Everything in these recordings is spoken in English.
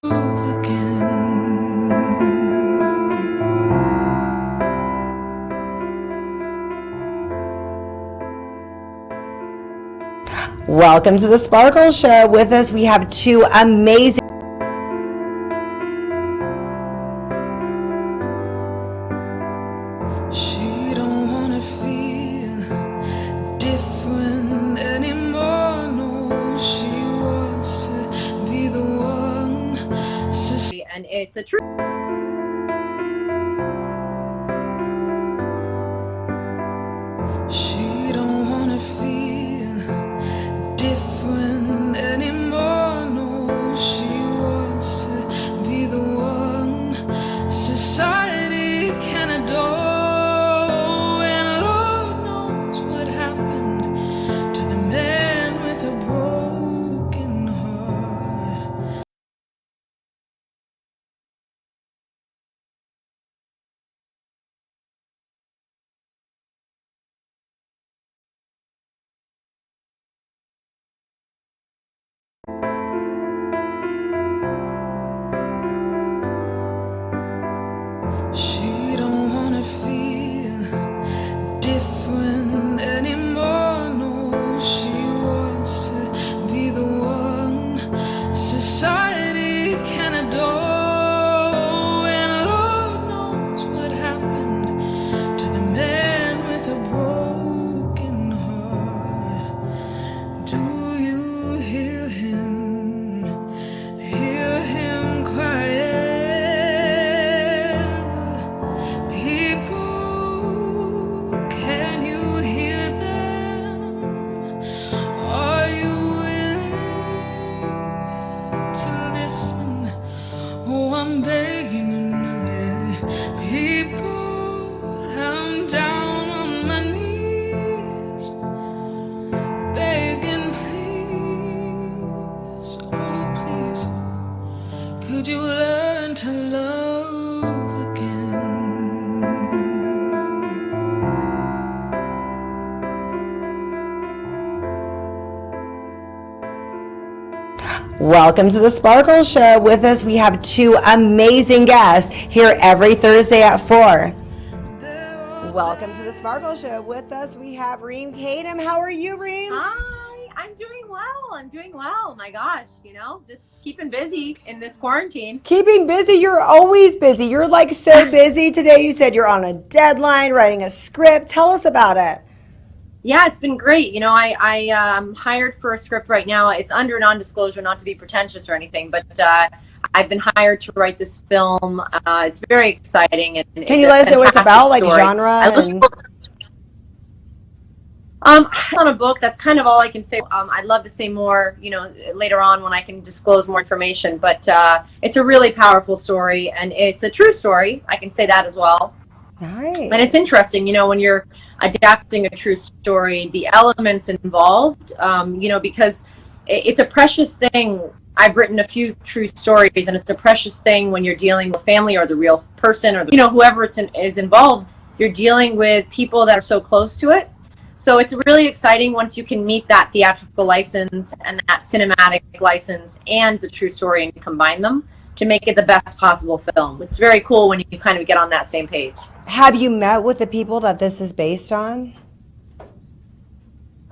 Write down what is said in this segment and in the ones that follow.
Welcome to the Sparkle Show. With us, we have two amazing. She don't wanna feel different anymore. No, she wants to be the one. And it's a true. She don't wanna feel different anymore. No, she wants to be the one society can adore. And Lord knows what happened to the man with a broken heart. She don't wanna feel different anymore. No, she wants to be the one society can adore. And Lord knows what happened to the man with a broken heart. Do you hear him? Hear him crying? Oh, I'm begging you now, people, I'm down on my knees, begging please, oh please, could you learn to love again? Welcome to the Sparkle Show. With us, we have two amazing guests here every Thursday at 4. Welcome to the Sparkle Show. With us, we have Reem Kadam. How are you, Reem? Hi, I'm doing well. I'm doing well. My gosh, just keeping busy in this quarantine. Keeping busy. You're always busy. You're like so busy today. You said you're on a deadline, writing a script. Tell us about it. Yeah, it's been great. I hired for a script right now. It's under non-disclosure, not to be pretentious or anything, but I've been hired to write this film. It's very exciting. And Can you let us know what it's about, like genre? On a book, that's kind of all I can say. I'd love to say more, later on when I can disclose more information. But it's a really powerful story, and it's a true story. I can say that as well. Nice. And it's interesting, when you're adapting a true story, the elements involved, because it's a precious thing. I've written a few true stories, and it's a precious thing when you're dealing with family or the real person or whoever is involved. You're dealing with people that are so close to it. So it's really exciting once you can meet that theatrical license and that cinematic license and the true story and combine them to make it the best possible film. It's very cool when you kind of get on that same page. Have you met with the people that this is based on?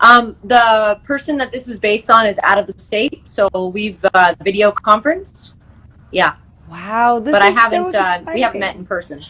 The person that this is based on is out of the state, so we've video conference. Yeah. Wow, but I haven't. We haven't met in person.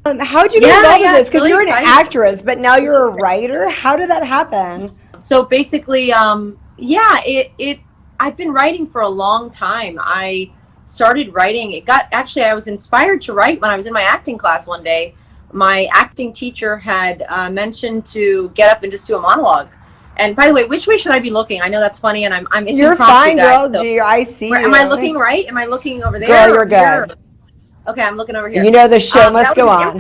How'd you get involved with this? Because really you're an exciting. actress, but now you're a writer. How did that happen? So basically, I've been writing for a long time. I started writing. I was inspired to write when I was in my acting class one day. My acting teacher had mentioned to get up and just do a monologue. And by the way, which way should I be looking? I know that's funny, and it's You're fine, guys, girl. so. I see you. Am I looking right? Am I looking over there? Girl, you're good. Okay, I'm looking over here. The show must go on.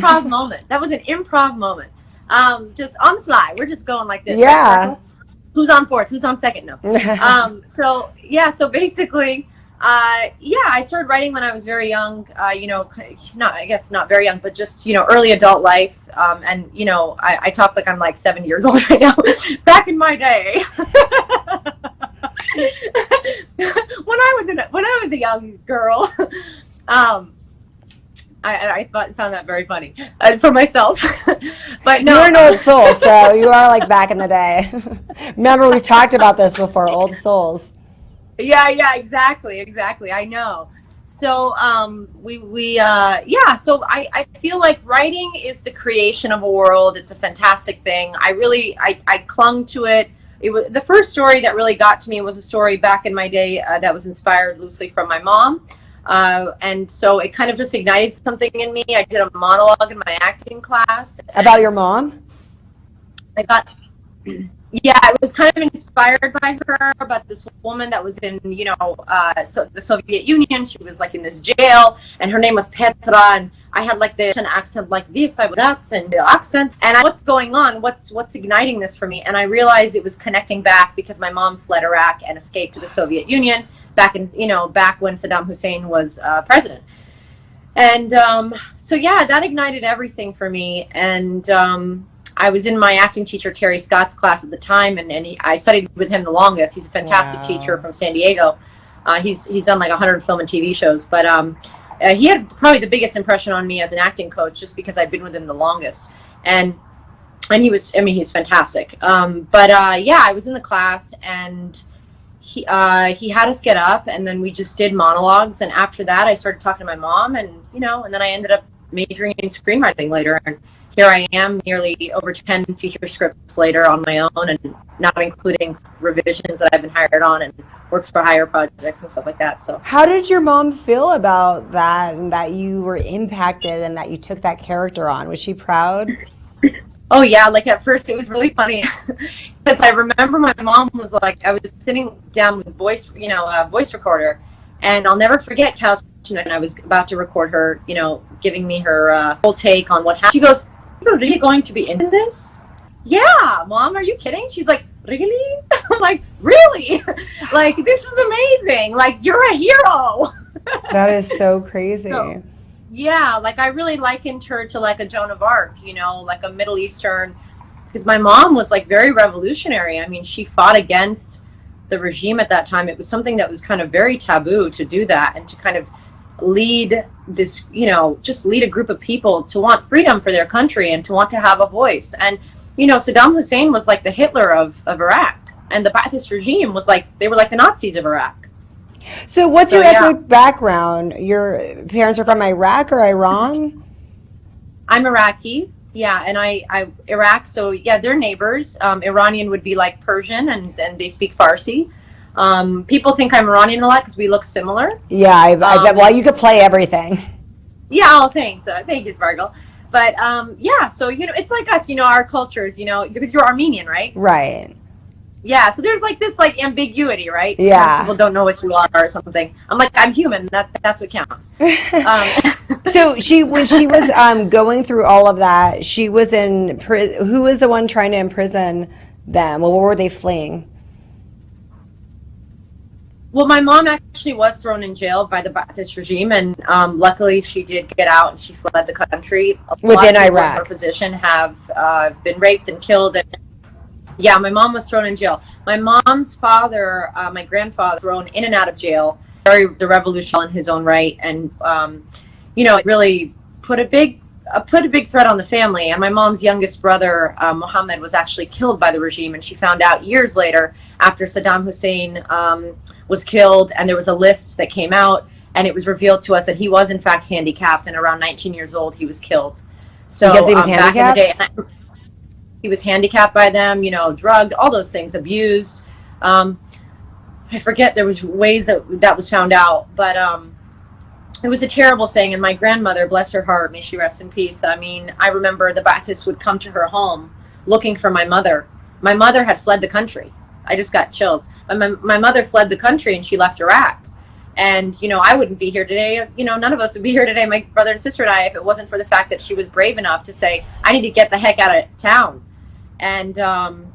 That was an improv moment. Just on the fly. We're just going like this. Yeah. Right? Who's on fourth? Who's on second? No. So basically, I started writing when I was very young, I guess not very young, but just, early adult life. I talk like I'm like 7 years old right now. Back in my day, when when I was a young girl, I found that very funny for myself. But no, You're an old soul, so you are like back in the day. Remember, we talked about this before, old souls. yeah, exactly. I know. So so I feel like writing is the creation of a world. It's a fantastic thing. I clung to it. It was the first story that really got to me was a story back in my day that was inspired loosely from my mom. And so it kind of just ignited something in me. I did a monologue in my acting class. About your mom? I got, yeah, I was kind of inspired by her, about this woman that was in, the Soviet Union. She was like in this jail, and her name was Petra, and I had like the accent like this, I was that, and the accent, and what's going on? What's igniting this for me? And I realized it was connecting back because my mom fled Iraq and escaped to the Soviet Union back when Saddam Hussein was president. And so yeah, that ignited everything for me. And I was in my acting teacher Carrie Scott's class at the time, and I studied with him the longest. He's a fantastic teacher from San Diego. He's done like 100 film and TV shows, but he had probably the biggest impression on me as an acting coach, just because I've been with him the longest. And he's fantastic. I was in the class, and he had us get up, and then we just did monologues. And after that, I started talking to my mom, and then I ended up majoring in screenwriting later. And here I am, nearly over 10 feature scripts later on my own, and not including revisions that I've been hired on and worked for hire projects and stuff like that. So, how did your mom feel about that, and that you were impacted and that you took that character on? Was she proud? Oh yeah, like at first it was really funny because I remember my mom was like, I was sitting down with voice recorder, and I'll never forget couch, and I was about to record her, giving me her whole take on what happened. She goes, "You're really going to be in this?" "Yeah, Mom, are you kidding?" She's like, "Really?" I'm like, "Really?" Like, this is amazing. Like, you're a hero. That is so crazy. So, yeah, like I really likened her to like a Joan of Arc, like a Middle Eastern, because my mom was like very revolutionary. I mean, she fought against the regime at that time. It was something that was kind of very taboo to do that, and to kind of lead this, just lead a group of people to want freedom for their country and to want to have a voice. And, Saddam Hussein was like the Hitler of Iraq, and the Ba'athist regime was like, they were like the Nazis of Iraq. So what's your ethnic background? Your parents are from Iraq or Iran? I'm Iraqi, yeah, and I Iraq, so yeah, they're neighbors. Iranian would be like Persian, and they speak Farsi. People think I'm Iranian a lot because we look similar. Yeah, I bet. Well, you could play everything. Yeah, oh, thanks. Thank you, Sparkle. But yeah, so it's like us, our cultures, because you're Armenian, right? Right. Yeah, so there's like this like ambiguity, right? Sometimes yeah. People don't know what you are or something. I'm like, I'm human. That's what counts. So when she was going through all of that, she was in prison. Who was the one trying to imprison them? Well, what were they fleeing? Well, my mom actually was thrown in jail by the Ba'athist regime, and luckily she did get out and she fled the country. Within Iraq. In her position have been raped and killed. And yeah, my mom was thrown in jail. My mom's father, my grandfather, thrown in and out of jail. The revolution in his own right, and it really put a big threat on the family. And my mom's youngest brother, Mohammed, was actually killed by the regime, and she found out years later after Saddam Hussein was killed, and there was a list that came out, and it was revealed to us that he was in fact handicapped, and around 19 years old he was killed. So because he was back handicapped? in the day, he was handicapped by them, drugged, all those things, abused. I forget, there was ways that was found out, but it was a terrible thing. And my grandmother, bless her heart, may she rest in peace. I mean, I remember the Ba'athists would come to her home looking for my mother. My mother had fled the country. I just got chills. My mother fled the country, and she left Iraq. And, I wouldn't be here today. None of us would be here today, my brother and sister and I, if it wasn't for the fact that she was brave enough to say, I need to get the heck out of town. And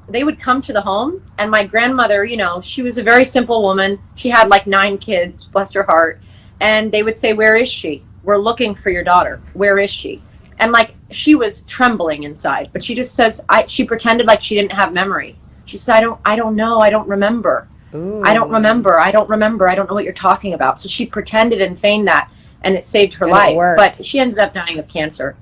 they would come to the home, and my grandmother, she was a very simple woman. She had like 9 kids, bless her heart. And they would say, where is she? We're looking for your daughter. Where is she? And like, she was trembling inside, but she just says, she pretended like she didn't have memory. She said, I don't know. I don't remember. Ooh. I don't remember. I don't know what you're talking about. So she pretended and feigned that, and it saved her And it life. worked. But she ended up dying of cancer.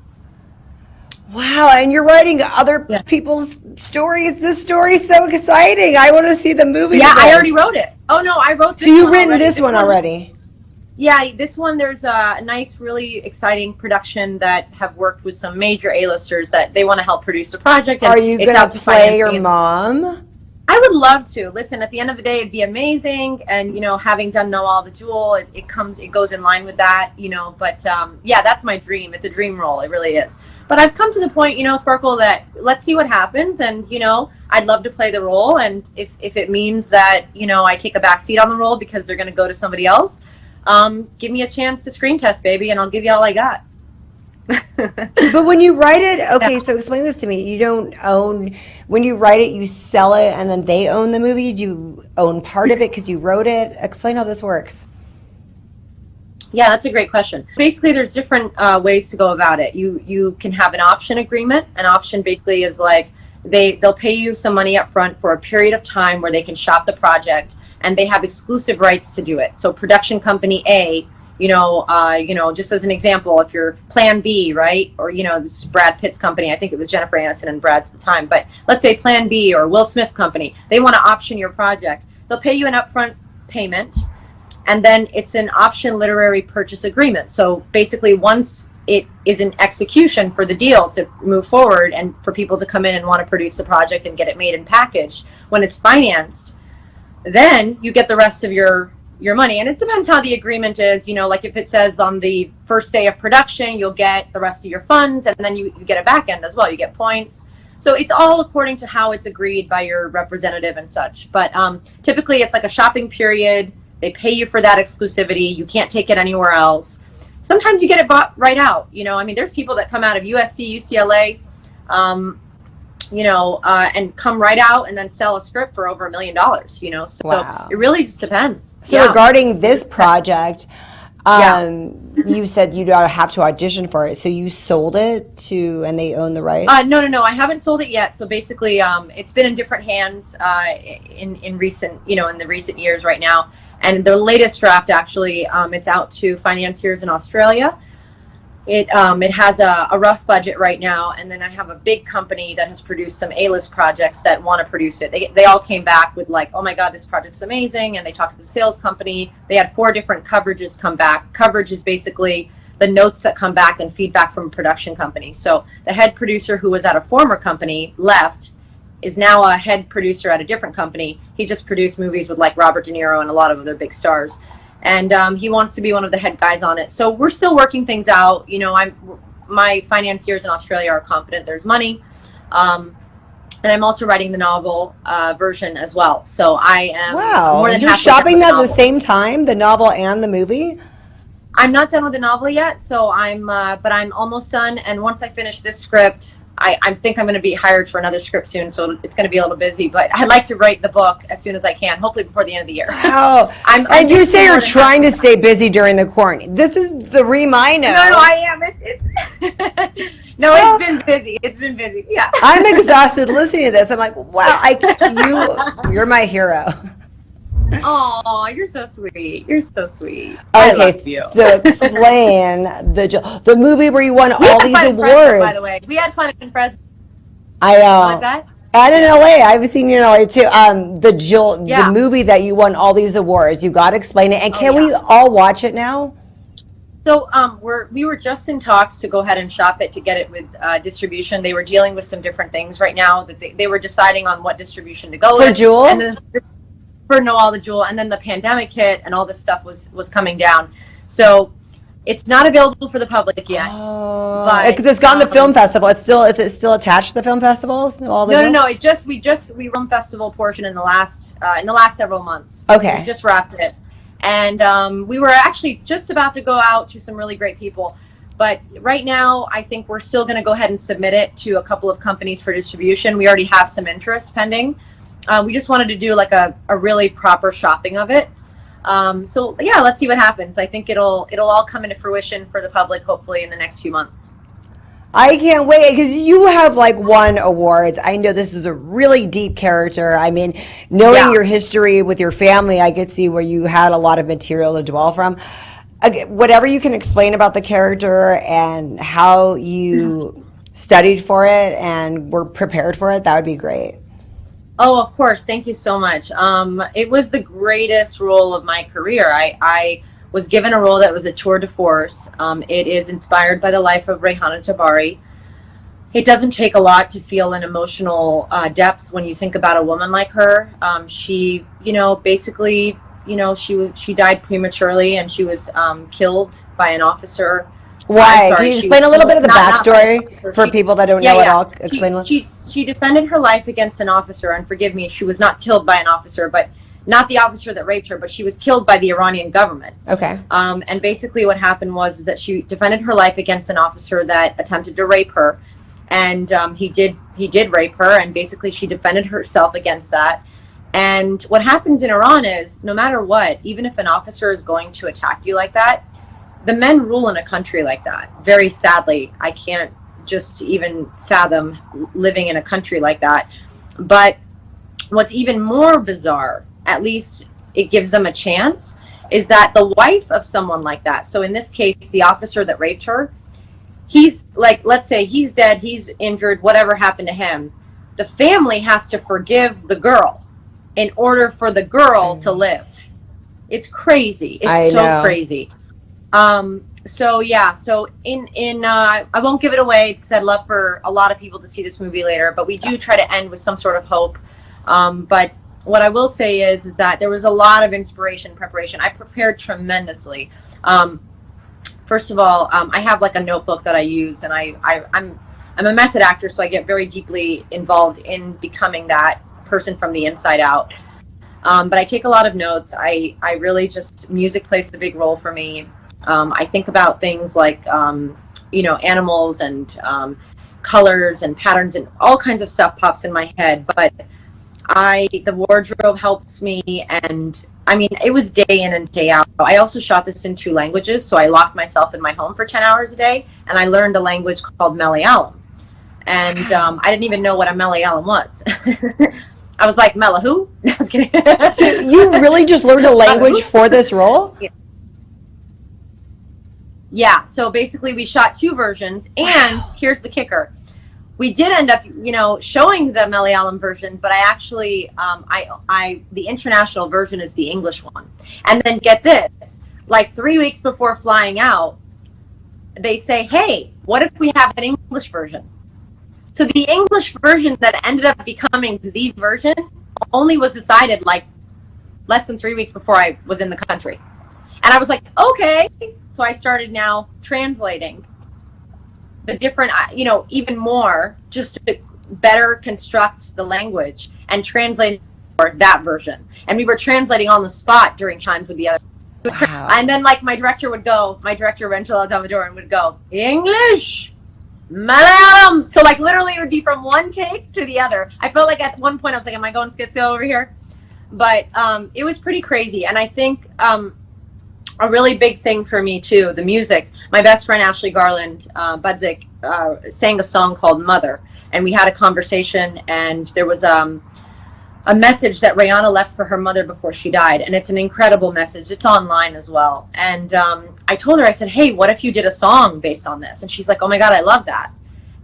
Wow, and you're writing other Yeah. people's stories. This story's so exciting. I want to see the movie. Yeah, to I this. already wrote it. Oh no, I wrote this So you've one written already. this one already? Yeah, this one, there's a nice, really exciting production that have worked with some major A-listers that they want to help produce the project. And Are you it's going out to to play your financing. mom? I would love to. Listen, at the end of the day, it'd be amazing. And, you know, having done Noel the Jewel, it goes in line with that, you know. But, yeah, that's my dream. It's a dream role. It really is. But I've come to the point, you know, Sparkle, that let's see what happens. And, you know, I'd love to play the role. And if it means that, you know, I take a back seat on the role because they're going to go to somebody else, give me a chance to screen test, baby, and I'll give you all I got. But when you write it, okay, so explain this to me. You don't own, when you write it, you sell it and then they own the movie? Do you own part of it because you wrote it? Explain how this works. Yeah, that's a great question. Basically, there's different ways to go about it. You can have an option agreement. An option basically is like they'll pay you some money up front for a period of time where they can shop the project, and they have exclusive rights to do it. So production company A, you know, just as an example, if you're Plan B, right, or you know, this is Brad Pitt's company. I think it was Jennifer Aniston and Brad's at the time. But let's say Plan B or Will Smith's company, they want to option your project. They'll pay you an upfront payment. And then it's an option literary purchase agreement. So basically, once it is in execution for the deal to move forward and for people to come in and want to produce the project and get it made and packaged, when it's financed, then you get the rest of your money. And it depends how the agreement is. You know, like if it says on the first day of production, you'll get the rest of your funds, and then you get a back end as well. You get points. So it's all according to how it's agreed by your representative and such. But typically, it's like a shopping period. They pay you for that exclusivity. You can't take it anywhere else. Sometimes you get it bought right out. You know, I mean, there's people that come out of USC, UCLA, you know, and come right out and then sell a script for over $1 million, you know. So Wow. It really just depends. So Yeah. regarding this project, Yeah. you said you don't have to audition for it. So you sold it to, and they own the rights? No. I haven't sold it yet. So basically, it's been in different hands in recent, you know, in the recent years right now. And the latest draft, actually, it's out to financiers in Australia. It has a rough budget right now, and then I have a big company that has produced some A-list projects that want to produce it. They all came back with like, oh my God, this project's amazing, and they talked to the sales company. They had 4 different coverages come back. Coverage is basically the notes that come back and feedback from a production company. So the head producer who was at a former company left, is now a head producer at a different company. He just produced movies with like Robert De Niro and a lot of other big stars. And he wants to be one of the head guys on it. So we're still working things out. You know, my financiers in Australia are confident there's money. And I'm also writing the novel version as well. So I am more than You're halfway done shopping with that the at the novel. same time, the novel and the movie? I'm not done with the novel yet, so but I'm almost done. And once I finish this script, I think I'm going to be hired for another script soon, so it's going to be a little busy. But I'd like to write the book as soon as I can, hopefully before the end of the year. Wow. I'm And you basically say more you're than trying to halfway stay busy during the quarantine. This is the Reem I know. No, I am. It's no, it's been busy. It's been busy. Yeah. I'm exhausted listening to this. I'm like, wow, you're my hero. Oh, you're so sweet. You're so sweet. I Okay, love you. so explain the movie where you won We all had these fun in Fresno, awards. by the way. We had fun in Fresno. I What was that? And in LA, I've seen you in LA too. The Yeah. movie that you won all these awards. You got to explain it. And can we yeah. all watch it now? So we were just in talks to go ahead and shop it to get it with distribution. They were dealing with some different things right now that they were deciding on what distribution to go For with. Jewel? And then for Noel the Jewel, and then the pandemic hit and all this stuff was coming down. So it's not available for the public yet. Oh, But, because it's gone to film festival. Is it still attached to the film festivals? No. We run festival portion in the last several months. Okay. So we just wrapped it, and we were actually just about to go out to some really great people. But right now, I think we're still going to go ahead and submit it to a couple of companies for distribution. We already have some interest pending. We just wanted to do like a really proper shopping of it. So yeah, let's see what happens. I think it'll all come into fruition for the public hopefully in the next few months. I can't wait because you have like won awards. I know this is a really deep character. I mean, knowing Yeah. your history with your family, I could see where you had a lot of material to dwell from. Whatever you can explain about the character and how you studied for it and were prepared for it, that would be great. Oh, of course. Thank you so much. It was the greatest role of my career. I was given a role that was a tour de force. It is inspired by the life of Rehana Tabari. It doesn't take a lot to feel an emotional depth when you think about a woman like her. She, basically, she died prematurely, and she was killed by an officer. I'm Why? Can sorry, you she explain was a little bit of the not by an backstory officer. for people that don't Yeah, know at yeah. all? Explain a little. She defended her life against an officer, and forgive me, she was not killed by an officer, but not the officer that raped her, but she was killed by the Iranian government. Okay. And basically, what happened was that she defended her life against an officer that attempted to rape her, and he did rape her, and basically she defended herself against that. And what happens in Iran is, no matter what, even if an officer is going to attack you like that, the men rule in a country like that. Very sadly, I can't just even fathom living in a country like that. But what's even more bizarre, at least it gives them a chance, is that the wife of someone like that, so in this case, the officer that raped her, he's like, let's say he's dead, he's injured, whatever happened to him, the family has to forgive the girl in order for the girl to live. It's crazy. I It's so know. crazy. So yeah, so in I won't give it away because I'd love for a lot of people to see this movie later, but we do try to end with some sort of hope. But what I will say is that there was a lot of inspiration, preparation. I prepared tremendously. First of all, I have like a notebook that I use, and I'm a method actor, so I get very deeply involved in becoming that person from the inside out. But I take a lot of notes. I really just, music plays a big role for me. I think about things like, animals and colors and patterns, and all kinds of stuff pops in my head. But the wardrobe helps me. And I mean, it was day in and day out. I also shot this in 2 languages. So I locked myself in my home for 10 hours a day, and I learned a language called Malayalam. And I didn't even know what a Malayalam was. I was like, Mela who? I was kidding. So you really just learned a language for this role? Yeah, so basically we shot 2 versions, and here's the kicker. We did end up, showing the Malayalam version, but I actually, the international version is the English one. And then get this, like 3 weeks before flying out, they say, hey, what if we have an English version? So the English version that ended up becoming the version only was decided like less than 3 weeks before I was in the country. And I was like, okay. So I started now translating the different, even more, just to better construct the language and translate for that version. And we were translating on the spot during chimes with the others. Wow. And then like my director, Rentala Damadoran, would go, English, Malayalam. So like literally it would be from one take to the other. I felt like at one point I was like, am I going schizo over here? But it was pretty crazy. And I think a really big thing for me too, the music. My best friend Ashley Garland, Budzik, sang a song called Mother. And we had a conversation, and there was a message that Rihanna left for her mother before she died. And it's an incredible message. It's online as well. And I told her, I said, hey, what if you did a song based on this? And she's like, oh my God, I love that.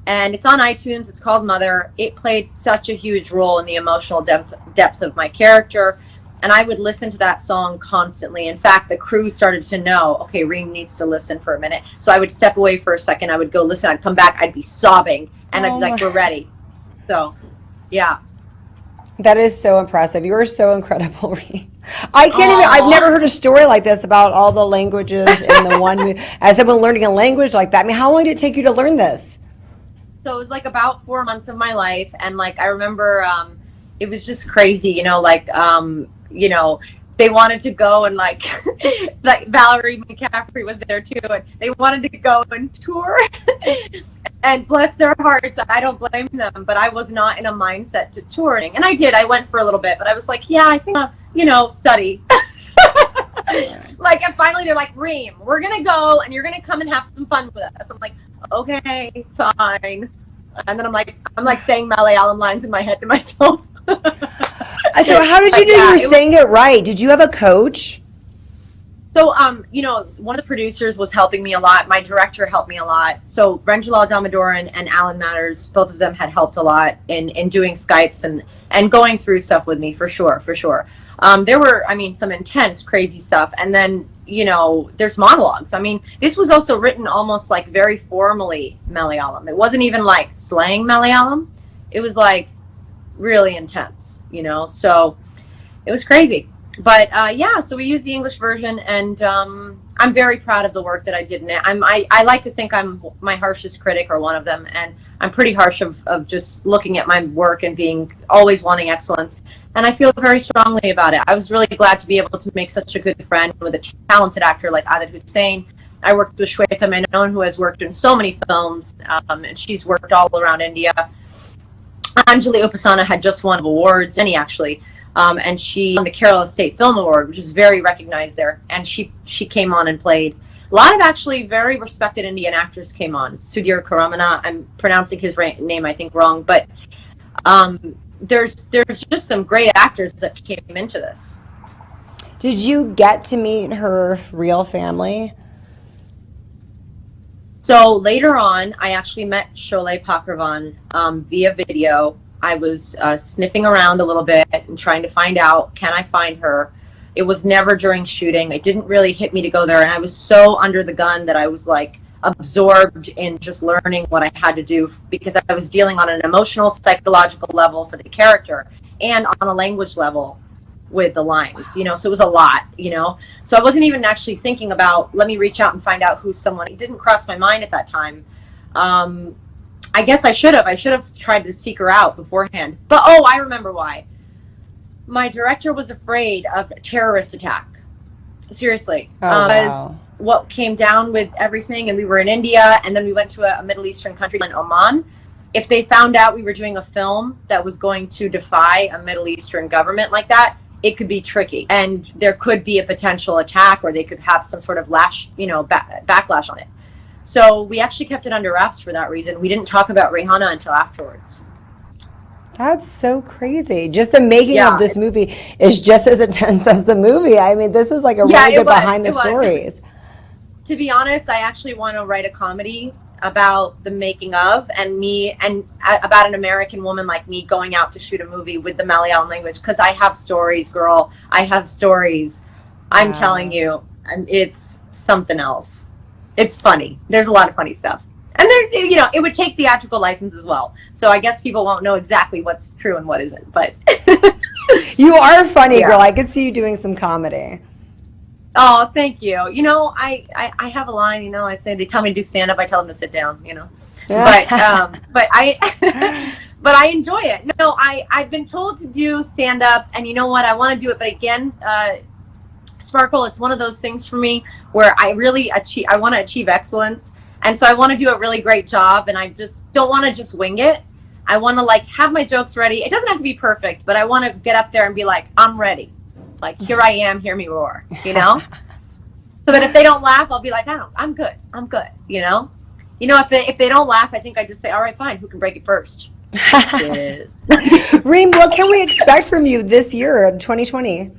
And it's on iTunes. It's called Mother. It played such a huge role in the emotional depth of my character. And I would listen to that song constantly. In fact, the crew started to know, okay, Reem needs to listen for a minute. So I would step away for a second. I would go listen. I'd come back. I'd be sobbing. And I'd be like, we're ready. So, yeah. That is so impressive. You are so incredible, Reem. I can't even, I've never heard a story like this about all the languages in the one movie. As someone learning a language like that, I mean, how long did it take you to learn this? So it was like about 4 months of my life. And like, I remember it was just crazy, they wanted to go and like Valerie McCaffrey was there too, and they wanted to go and tour. And bless their hearts, I don't blame them, but I was not in a mindset to touring. And I went for a little bit, but I was like, yeah, I think study. Like, and finally they're like, Reem, we're gonna go and you're gonna come and have some fun with us. I'm like, okay, fine. And then I'm like saying Malayalam lines in my head to myself. So how did you know you were saying it right? Did you have a coach? So, one of the producers was helping me a lot. My director helped me a lot. So Renjalal Damodaran and Alan Matters, both of them had helped a lot in doing Skypes and going through stuff with me, for sure. There were, some intense, crazy stuff. And then, there's monologues. This was also written almost like very formally Malayalam. It wasn't even like slang Malayalam. It was like really intense, so it was crazy. But so we used the English version, and I'm very proud of the work that I did in it. I like to think I'm my harshest critic, or one of them, and I'm pretty harsh of just looking at my work and being always wanting excellence. And I feel very strongly about it. I was really glad to be able to make such a good friend with a talented actor like Adit Hussain. I worked with Shweta Menon, who has worked in so many films, and she's worked all around India. Anjali Upasana had just won awards, and he actually. And she won the Kerala State Film Award, which is very recognized there. And she came on and played. A lot of actually very respected Indian actors came on. Sudhir Karamana, I'm pronouncing his name, I think, wrong. But there's just some great actors that came into this. Did you get to meet her real family? So later on, I actually met Sholay Pakravan via video. I was sniffing around a little bit and trying to find out, can I find her? It was never during shooting. It didn't really hit me to go there. And I was so under the gun that I was like absorbed in just learning what I had to do, because I was dealing on an emotional, psychological level for the character and on a language level with the lines, so it was a lot, So I wasn't even actually thinking about, let me reach out and find out who's someone. It didn't cross my mind at that time. I guess I should have tried to seek her out beforehand. But, I remember why. My director was afraid of a terrorist attack. Seriously. Wow. What came down with everything, and we were in India, and then we went to a Middle Eastern country in Oman. If they found out we were doing a film that was going to defy a Middle Eastern government like that, it could be tricky. And there could be a potential attack, or they could have some sort of backlash on it. So we actually kept it under wraps for that reason. We didn't talk about Rihanna until afterwards. That's so crazy. Just the making of this movie is just as intense as the movie. This is like a really good behind the stories. To be honest, I actually want to write a comedy about the making of, and about an American woman like me going out to shoot a movie with the Malayalam language, because I have stories, girl. I have stories. I'm telling you, it's something else. It's funny. There's a lot of funny stuff. And there's, it would take theatrical license as well. So I guess people won't know exactly what's true and what isn't, but. You are funny, girl. I could see you doing some comedy. Oh, thank you. I have a line, I say, they tell me to do stand up, I tell them to sit down, But but I enjoy it. No, I've been told to do stand up, and you know what? I want to do it, but again, Sparkle, it's one of those things for me where I want to achieve excellence. And so I want to do a really great job, and I just don't want to just wing it. I want to have my jokes ready. It doesn't have to be perfect, but I want to get up there and be like, I'm ready. Like, here I am, hear me roar, So that if they don't laugh, I'll be like, I'm good. If they don't laugh, I think I just say, all right, fine, who can break it first? Reem, what can we expect from you this year, 2020?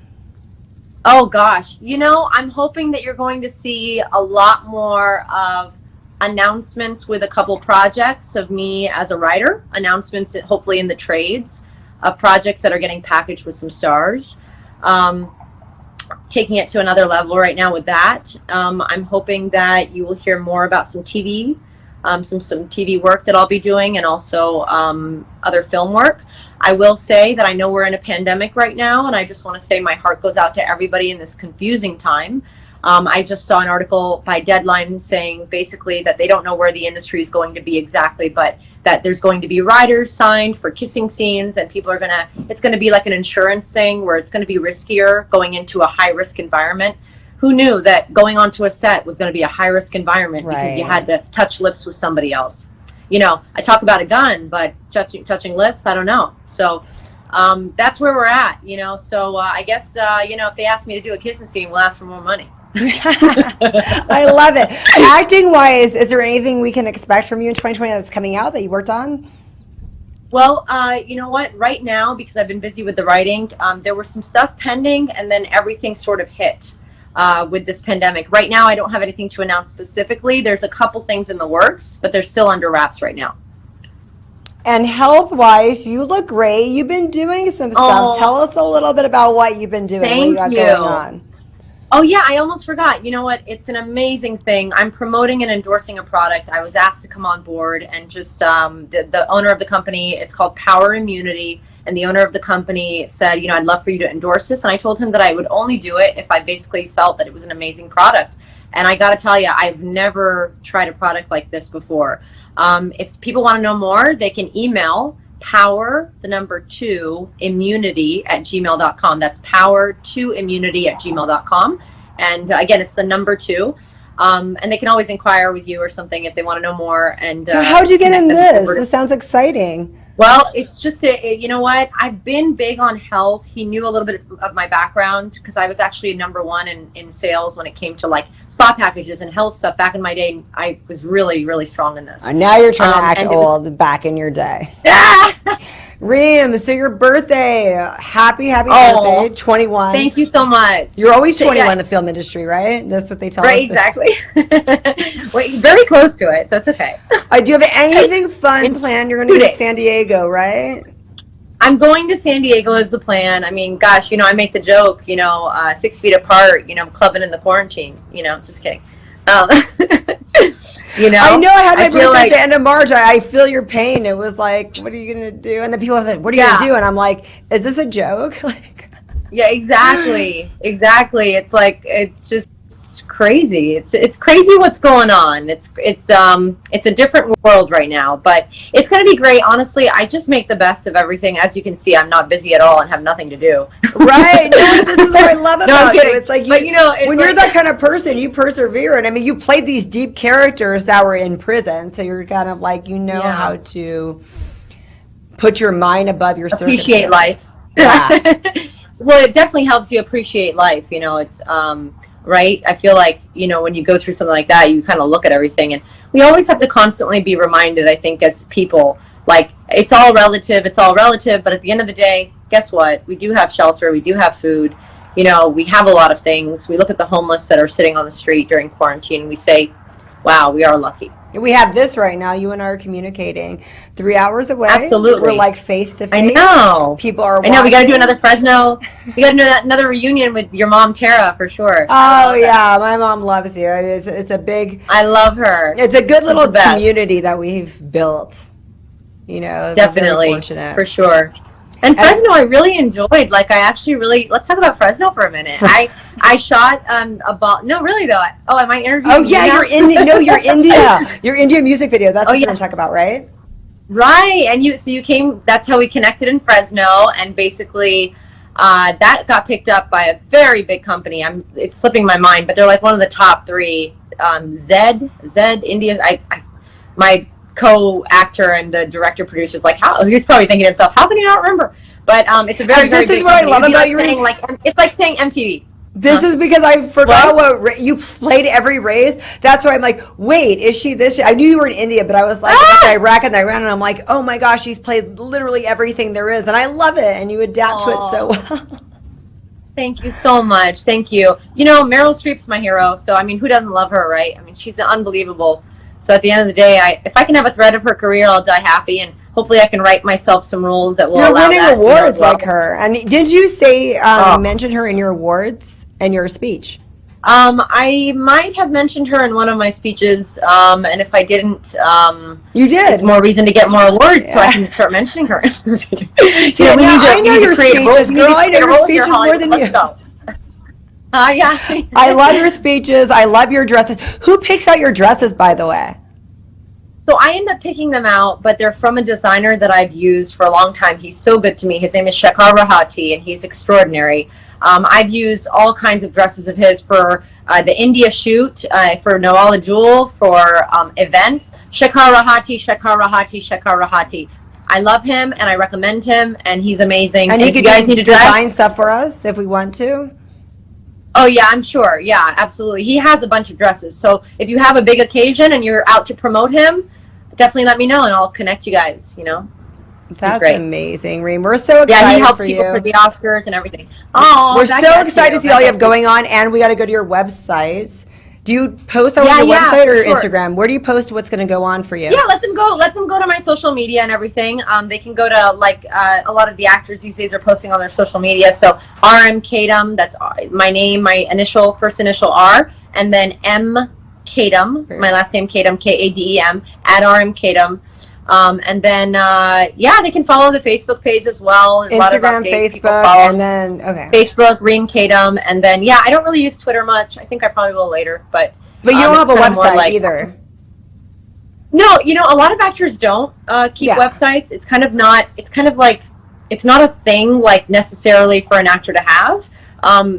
Oh gosh, I'm hoping that you're going to see a lot more of announcements with a couple projects of me as a writer, announcements hopefully in the trades of projects that are getting packaged with some stars. Taking it to another level right now with that. I'm hoping that you will hear more about some TV, some TV work that I'll be doing, and also other film work. I will say that I know we're in a pandemic right now, and I just want to say my heart goes out to everybody in this confusing time. I just saw an article by Deadline saying basically that they don't know where the industry is going to be exactly, but that there's going to be riders signed for kissing scenes, and people are it's going to be like an insurance thing where it's going to be riskier going into a high risk environment. Who knew that going onto a set was going to be a high risk environment because you had to touch lips with somebody else? I talk about a gun, but touching lips, I don't know. So that's where we're at, so I guess if they ask me to do a kissing scene, we'll ask for more money. I love it. Acting wise, is there anything we can expect from you in 2020 that's coming out that you worked on? Well, you know what? Right now, because I've been busy with the writing, there was some stuff pending, and then everything sort of hit with this pandemic. Right now, I don't have anything to announce specifically. There's a couple things in the works, but they're still under wraps right now. And health-wise, you look great. You've been doing some stuff. Tell us a little bit about what you've been doing. What you got going on. Oh, yeah, I almost forgot. You know what? It's an amazing thing. I'm promoting and endorsing a product. I was asked to come on board, and just the owner of the company, it's called Power Immunity, and the owner of the company said, I'd love for you to endorse this. And I told him that I would only do it if I basically felt that it was an amazing product. And I got to tell you, I've never tried a product like this before. If people want to know more, they can email power2immunity@gmail.com. That's power2immunity@gmail.com. And again, it's the number 2. And they can always inquire with you or something if they want to know more. And so how'd you get in this? This sounds exciting. Well, it's just, you know what? I've been big on health. He knew a little bit of my background because I was actually number 1 in sales when it came to like spa packages and health stuff. Back in my day, I was really, really strong in this. And now you're trying to act old back in your day. Reem, so your birthday, happy birthday, 21. Thank you so much. You're always 21 in the film industry, right? That's what they tell us. Right, exactly. Wait, very close to it, so it's okay. Do you have anything fun planned? You're going to go to San Diego, right? I'm going to San Diego as the plan. I mean, gosh, I make the joke, 6 feet apart, clubbing in the quarantine, just kidding. I know I had my birthday at the end of March. I feel your pain. It was like, what are you going to do? And then people were like, what are you going to do? And I'm like, is this a joke? Yeah, exactly. Exactly. It's like, it's just crazy. It's crazy what's going on. It's a different world right now, but it's going to be great. Honestly, I just make the best of everything. As you can see, I'm not busy at all and have nothing to do. Right. No, this is what I love about you. It's like, when you're that kind of person, you persevere. And I mean, you played these deep characters that were in prison. So you're kind of like, how to put your mind above your appreciate life. Yeah. Well, it definitely helps you appreciate life. It's, right? I feel like, when you go through something like that, you kind of look at everything, and we always have to constantly be reminded, I think, as people, like, it's all relative, but at the end of the day, guess what? We do have shelter, we do have food, we have a lot of things. We look at the homeless that are sitting on the street during quarantine, and we say, wow, we are lucky. We have this right now. You and I are communicating 3 hours away. Absolutely. We're like face to face. I know. People are watching. I know. We got to do another Fresno. We got to do another reunion with your mom, Tara, for sure. Oh, yeah. My mom loves you. It's a big. I love her. It's a good little community that we've built. Definitely. For sure. And Fresno, I really enjoyed. Like, I actually really. Let's talk about Fresno for a minute. I shot a ball. No, really though. Oh, am I interviewing? Oh yeah, you're India. No, you're India. Your India music video. That's what you're gonna talk about, right? Right. And you came. That's how we connected in Fresno, and basically, that got picked up by a very big company. It's slipping my mind, but they're like one of the top 3. Zed India. My co-actor and the director producer is like, how? He's probably thinking to himself, how can you not remember? But it's a very, very big company. This is what I love about you. It's like saying MTV. This is because I forgot what you played every race. That's why I'm like, wait, is she this? I knew you were in India, but I was like Iraq and Iran, and I'm like, oh my gosh, she's played literally everything there is, and I love it, and you adapt to it so well. Thank you so much. Thank you. Meryl Streep's my hero, so I mean, who doesn't love her, right? I mean, she's unbelievable. So at the end of the day, if I can have a thread of her career, I'll die happy, and hopefully I can write myself some rules that will allow that. You're winning awards like her. And did you say you mentioned her in your awards and your speech? I might have mentioned her in one of my speeches, and if I didn't, you did. It's more reason to get more awards, so I can start mentioning her. I know your speeches, girl. I know your speeches more than you. Yeah. I love your speeches. I love your dresses. Who picks out your dresses, by the way? So I end up picking them out, but they're from a designer that I've used for a long time. He's so good to me. His name is Shekhar Rahati, and he's extraordinary. I've used all kinds of dresses of his for the India shoot, for Nawala Jewel, for events. Shekhar Rahati, Shekhar Rahati, Shekhar Rahati. I love him and I recommend him, and he's amazing. And he if could you guys need a dress, design stuff for us if we want to. oh yeah, I'm sure. Yeah, absolutely. He has a bunch of dresses. So if you have a big occasion and you're out to promote him, definitely let me know and I'll connect you guys, you know. That's great. Amazing, Reem. We're so excited Yeah, he helps for people you. for the Oscars and everything. Oh, we're so excited to see all you have going on, and we got to go to your website. Do you post on your website or Instagram? Where do you post what's going to go on for you? Yeah, let them go to my social media and everything. They can go to like a lot of the actors these days are posting on their social media. So RM Kadam, that's my name, my first initial R, and then M Kadam, my last name Kadam, Kadem, at RM Kadam. And then, they can follow the Facebook page as well. Instagram, a lot of updates, Facebook, and then, Facebook, Reem Kadam. And then, I don't really use Twitter much. I think I probably will later, but you don't have a website either. No, a lot of actors don't keep websites. It's kind of like, it's not a thing like necessarily for an actor to have.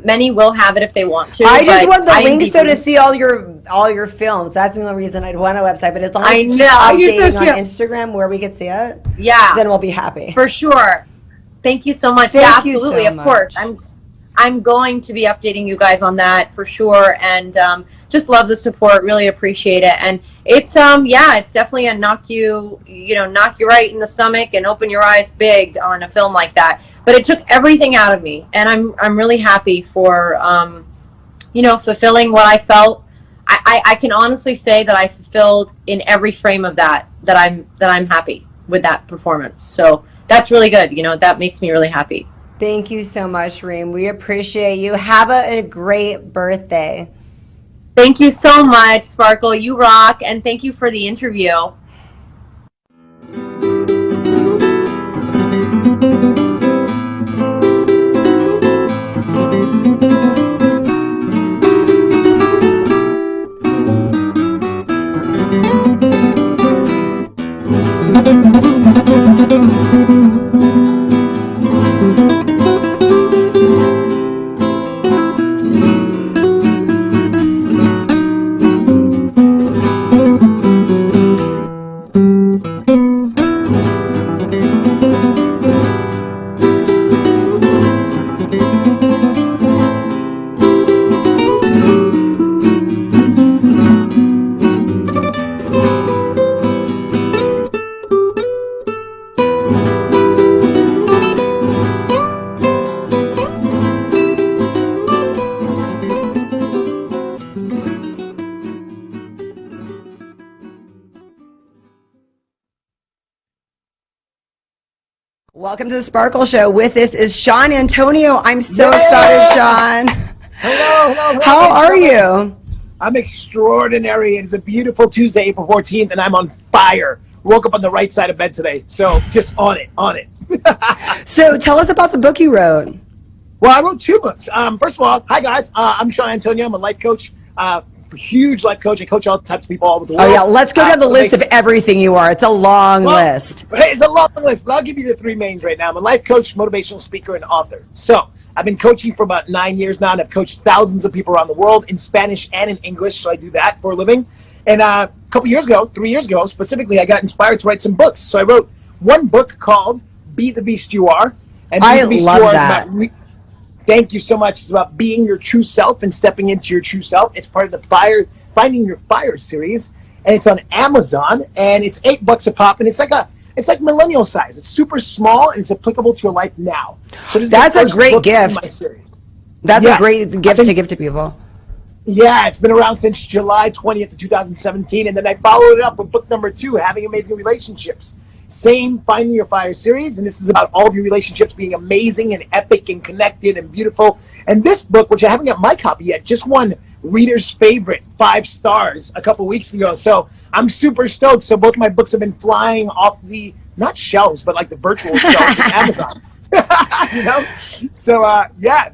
Many will have it if they want to. I just want the links to see all your films. That's the only reason I'd want a website. But as long as you keep updating on Instagram where we could see it, then we'll be happy. For sure. Thank you so much. Thank absolutely, you so of course. I'm going to be updating you guys on that for sure, and just love the support. Really appreciate it. And it's it's definitely a knock you right in the stomach and open your eyes big on a film like that. But it took everything out of me, and I'm really happy for fulfilling what I felt. I can honestly say that I fulfilled in every frame of that I'm happy with that performance. So that's really good. That makes me really happy. Thank you so much, Reem. We appreciate you. Have a great birthday. Thank you so much, Sparkle. You rock, and thank you for the interview. Welcome to the Sparkle Show. With us is Sean Antonio. I'm so excited, Sean. Hello. How are you? I'm extraordinary. It is a beautiful Tuesday, April 14th, and I'm on fire. Woke up on the right side of bed today, so just on it. So tell us about the book you wrote. Well, I wrote 2 books. First of all, hi guys. I'm Sean Antonio. I'm a life coach. Huge life coach. I coach all types of people all over the world. Oh yeah, let's go down the list of everything you are. It's a long list. It's a long list, but I'll give you the 3 mains right now. I'm a life coach, motivational speaker, and author. So I've been coaching for about 9 years now, and I've coached thousands of people around the world in Spanish and in English, so I do that for a living. And a couple years ago, 3 years ago specifically, I got inspired to write some books. So I wrote one book called Be the Beast You Are. And I love that. Thank you so much. It's about being your true self and stepping into your true self. It's part of the Finding Your Fire series, and it's on Amazon, and it's $8 a pop, and it's like millennial size. It's super small, and it's applicable to your life now. So that's a great gift. That's a great gift to give to people. Yeah, it's been around since July 20th of 2017, and then I followed it up with book number 2, Having Amazing Relationships. Same Finding Your Fire series, and this is about all of your relationships being amazing and epic and connected and beautiful. And this book, which I haven't got my copy yet, just won Reader's Favorite 5 stars a couple weeks ago. So I'm super stoked. So both my books have been flying off the, not shelves, but like the virtual shelves of Amazon. So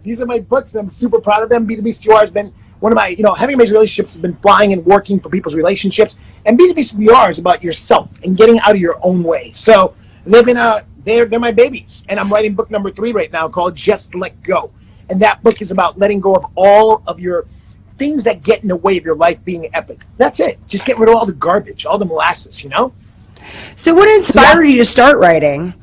these are my books. I'm super proud of them. Be the Beast You Are has been one of my, Having Amazing Relationships has been flying and working for people's relationships. And Be the Beast You Are is about yourself and getting out of your own way. So they've been, they're my babies. And I'm writing book number 3 right now called Just Let Go. And that book is about letting go of all of your things that get in the way of your life being epic. That's it. Just get rid of all the garbage, all the molasses, So what inspired you to start writing?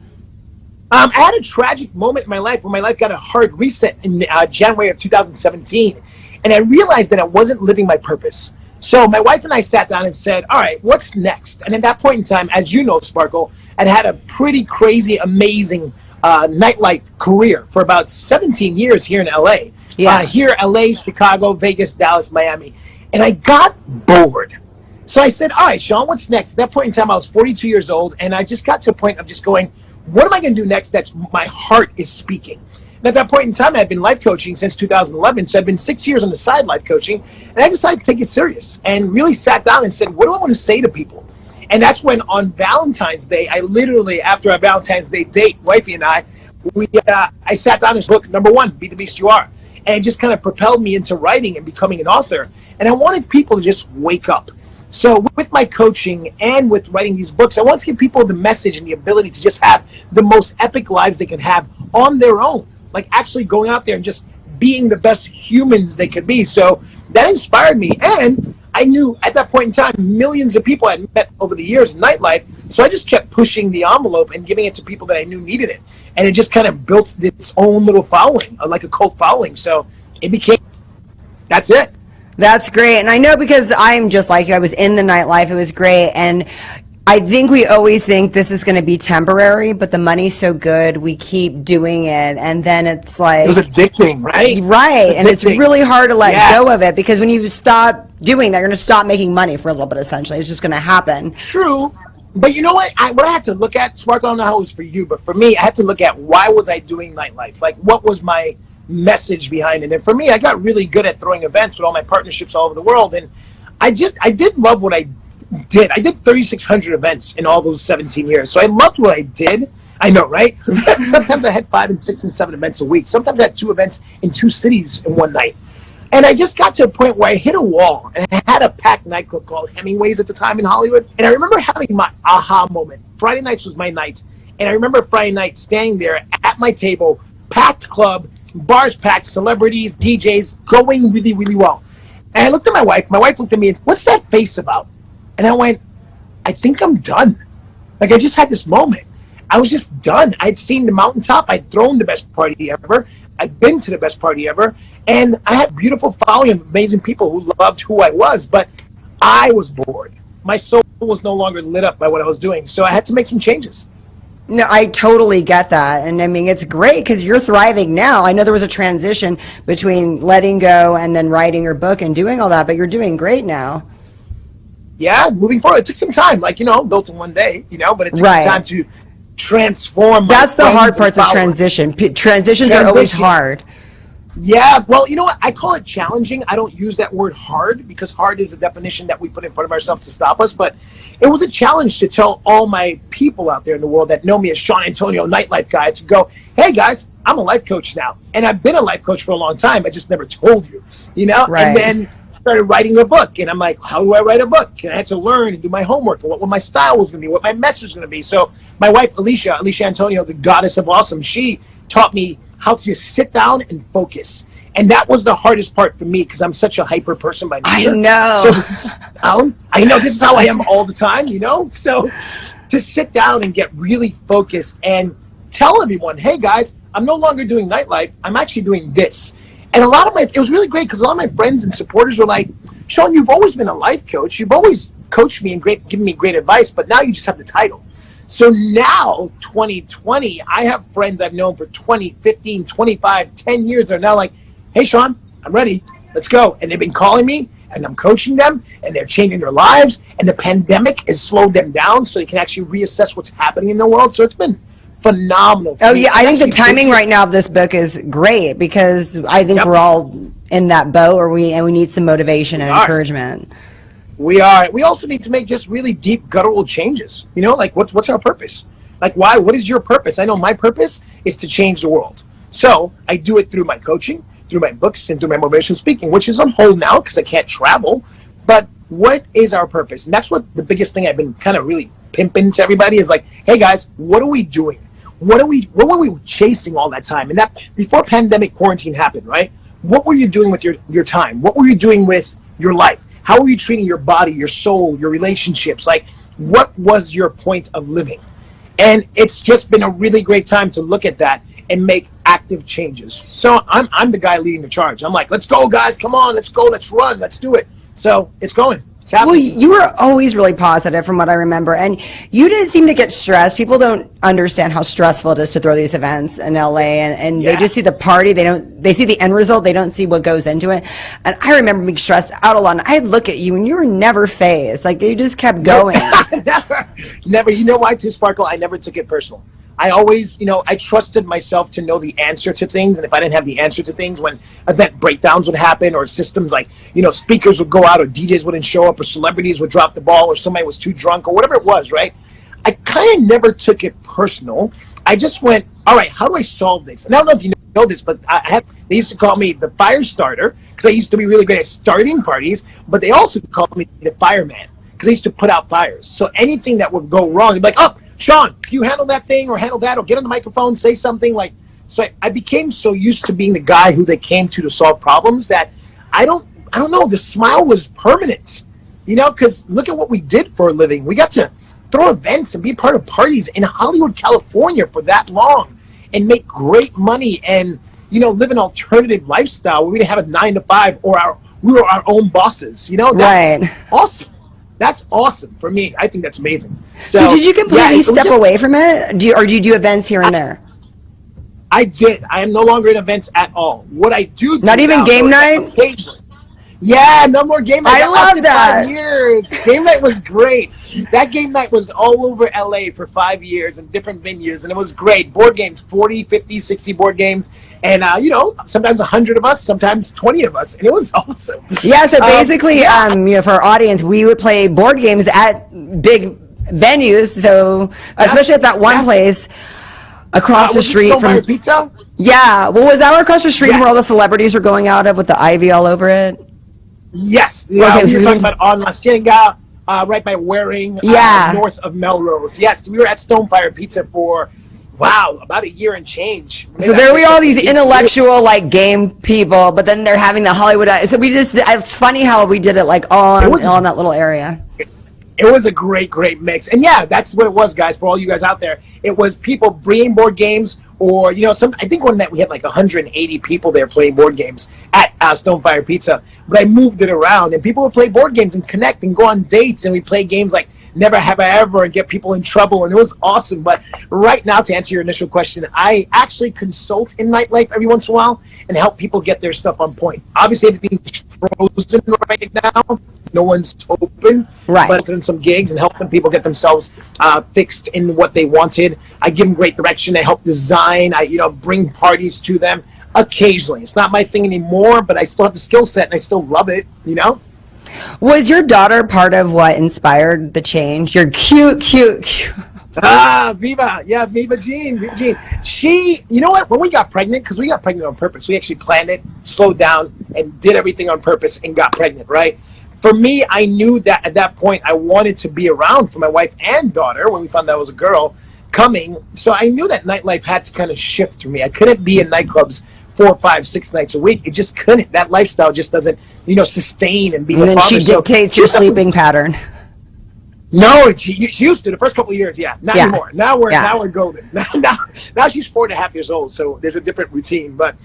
I had a tragic moment in my life where my life got a hard reset in January of 2017. And I realized that I wasn't living my purpose. So my wife and I sat down and said, all right, what's next? And at that point in time, as you know, Sparkle, I'd had a pretty crazy, amazing nightlife career for about 17 years here in LA. Yeah. Here, LA, Chicago, Vegas, Dallas, Miami. And I got bored. So I said, all right, Sean, what's next? At that point in time, I was 42 years old. And I just got to a point of just going, what am I going to do next that's my heart is speaking? And at that point in time, I had been life coaching since 2011. So I'd been 6 years on the side life coaching. And I decided to take it serious and really sat down and said, what do I want to say to people? And that's when on Valentine's Day, I literally, after our Valentine's Day date, wifey and I sat down and said, look, number one, be the beast you are. And it just kind of propelled me into writing and becoming an author. And I wanted people to just wake up. So with my coaching and with writing these books, I want to give people the message and the ability to just have the most epic lives they can have on their own. Like actually going out there and just being the best humans they could be. So that inspired me. And I knew at that point in time, millions of people I had met over the years in nightlife. So I just kept pushing the envelope and giving it to people that I knew needed it. And it just kind of built its own little following, like a cult following. So it became, that's it. That's great. And I know because I'm just like you, I was in the nightlife. It was great. And I think we always think this is going to be temporary, but the money's so good, we keep doing it. And then it's like... It was addicting, right? Right. And it's really hard to let go of it because when you stop doing that, you're going to stop making money for a little bit, essentially. It's just going to happen. True. But you know what? What I had to look at, Sparkle, I don't know how it was for you, but for me, I had to look at why was I doing nightlife? Like, what was my message behind it? And for me, I got really good at throwing events with all my partnerships all over the world. And I did love what I did. I did 3,600 events in all those 17 years. So I loved what I did. I know, right? Sometimes I had 5 and 6 and 7 events a week. Sometimes I had 2 events in 2 cities in one night. And I just got to a point where I hit a wall, and I had a packed nightclub called Hemingway's at the time in Hollywood. And I remember having my aha moment. Friday nights was my night. And I remember Friday night standing there at my table, packed club, bars packed, celebrities, DJs, going really, really well. And I looked at my wife. My wife looked at me and said, what's that face about? And I went, I think I'm done. Like, I just had this moment. I was just done. I'd seen the mountaintop. I'd thrown the best party ever. I'd been to the best party ever. And I had a beautiful following of amazing people who loved who I was. But I was bored. My soul was no longer lit up by what I was doing. So I had to make some changes. No, I totally get that. And I mean, it's great because you're thriving now. I know there was a transition between letting go and then writing your book and doing all that, but you're doing great now. Yeah, moving forward. It took some time, like, built in one day, but it took some time to transform. That's the hard parts of transition. Transitions are always hard. Yeah, well, you know what? I call it challenging. I don't use that word hard because hard is a definition that we put in front of ourselves to stop us. But it was a challenge to tell all my people out there in the world that know me as Sean Antonio, nightlife guy, to go, hey, guys, I'm a life coach now. And I've been a life coach for a long time. I just never told you, Right. And then started writing a book. And I'm like, how do I write a book? And I had to learn and do my homework and what my style was going to be, what my message was going to be. So my wife, Alicia Antonio, the goddess of awesome, she taught me how to just sit down and focus. And that was the hardest part for me because I'm such a hyper person by nature. I know. So to sit down, I know this is how I am all the time, So to sit down and get really focused and tell everyone, hey guys, I'm no longer doing nightlife. I'm actually doing this. And it was really great because a lot of my friends and supporters were like, Sean, you've always been a life coach. You've always coached me and given me great advice, but now you just have the title. So now, 2020, I have friends I've known for 20, 15, 25, 10 years. They're now like, hey, Sean, I'm ready. Let's go. And they've been calling me, and I'm coaching them, and they're changing their lives. And the pandemic has slowed them down so they can actually reassess what's happening in the world. So it's been phenomenal. Oh, yeah. I think the timing right now of this book is great because I think we're all in that boat and we need some motivation and encouragement. We are. We also need to make just really deep guttural changes. Like what's our purpose? Like what is your purpose? I know my purpose is to change the world. So I do it through my coaching, through my books, and through my motivational speaking, which is on hold now because I can't travel. But what is our purpose? And that's what the biggest thing I've been kind of really pimping to everybody is like, hey guys, what are we doing? What were we chasing all that time? And that before pandemic quarantine happened, right? What were you doing with your time? What were you doing with your life? How are you treating your body, your soul, your relationships? Like, what was your point of living? And it's just been a really great time to look at that and make active changes. So I'm the guy leading the charge. I'm like, let's go, guys. Come on, let's go. Let's run. Let's do it. So it's going. It's happening. Well, you were always really positive from what I remember, and you didn't seem to get stressed. People don't understand how stressful it is to throw these events in LA, and they just see the party. They see the end result. They don't see what goes into it. And I remember being stressed out a lot. And I'd look at you, and you were never phased. Like, you just kept going. Never. You know why, too, Sparkle? I never took it personal. I always, I trusted myself to know the answer to things. And if I didn't have the answer to things, when event breakdowns would happen, or systems like, speakers would go out, or DJs wouldn't show up, or celebrities would drop the ball, or somebody was too drunk, or whatever it was, right? I kind of never took it personal. I just went, all right, how do I solve this? And I don't know if you know this, but they used to call me the fire starter, because I used to be really good at starting parties, but they also called me the fireman, because I used to put out fires. So anything that would go wrong, they'd be like, oh, Sean, can you handle that thing, or handle that, or get on the microphone, say something? So I became so used to being the guy who they came to solve problems that I don't know, the smile was permanent, because look at what we did for a living. We got to throw events and be part of parties in Hollywood, California for that long, and make great money, and, live an alternative lifestyle where we didn't have a 9-to-5, or we were our own bosses, That's Right. awesome. That's awesome for me. I think that's amazing. So did you completely step away from it? Or do you do events here and there? I did. I am no longer in events at all. What I do Not even game night? Occasionally. Yeah, no more game night. I love that. 5 years. Game night was great. That game night was all over LA for 5 years in different venues, and it was great. Board games, 40, 50, 60 board games, and sometimes 100 of us, sometimes 20 of us, and it was awesome. Yeah, so basically, for our audience, we would play board games at big venues, so especially at that one place across the street from Pizza. Yeah, well, was that across the street where all the celebrities were going out of with the ivy all over it? Yes. Yeah, we were talking about on La Cienega, right by Waring, north of Melrose. Yes, we were at Stonefire Pizza for, about a year and change. Maybe so there we all these intellectual, game people, but then they're having the Hollywood. So it's funny how we did it all in that little area. It was a great mix. And yeah, that's what it was, guys, for all you guys out there. It was people bringing board games, or, I think one night we had 180 people there playing board games at Stonefire Pizza. But I moved it around, and people would play board games and connect and go on dates, and we play games like Never Have I Ever and get people in trouble, and it was awesome. But right now, to answer your initial question, I actually consult in nightlife every once in a while and help people get their stuff on point. Obviously, everything's frozen right now. No one's open, right? But doing some gigs and help some people get themselves fixed in what they wanted. I give them great direction. I help design. I bring parties to them occasionally. It's not my thing anymore, but I still have the skill set and I still love it. Was your daughter part of what inspired the change? You're cute. Viva. Yeah, Viva Jean. She, you know what? When we got pregnant, because we got pregnant on purpose, we actually planned it, slowed down, and did everything on purpose and got pregnant, right? For me, I knew that at that point I wanted to be around for my wife and daughter when we found out it was a girl coming. So I knew that nightlife had to kind of shift for me. I couldn't be in nightclubs 4, 5, 6 nights a week. It just couldn't. That lifestyle just doesn't, sustain and be and the then father. She dictates your sleeping pattern. No, she used to the first couple of years. Yeah, not anymore. Now we're golden. Now she's 4.5 years old, so there's a different routine. But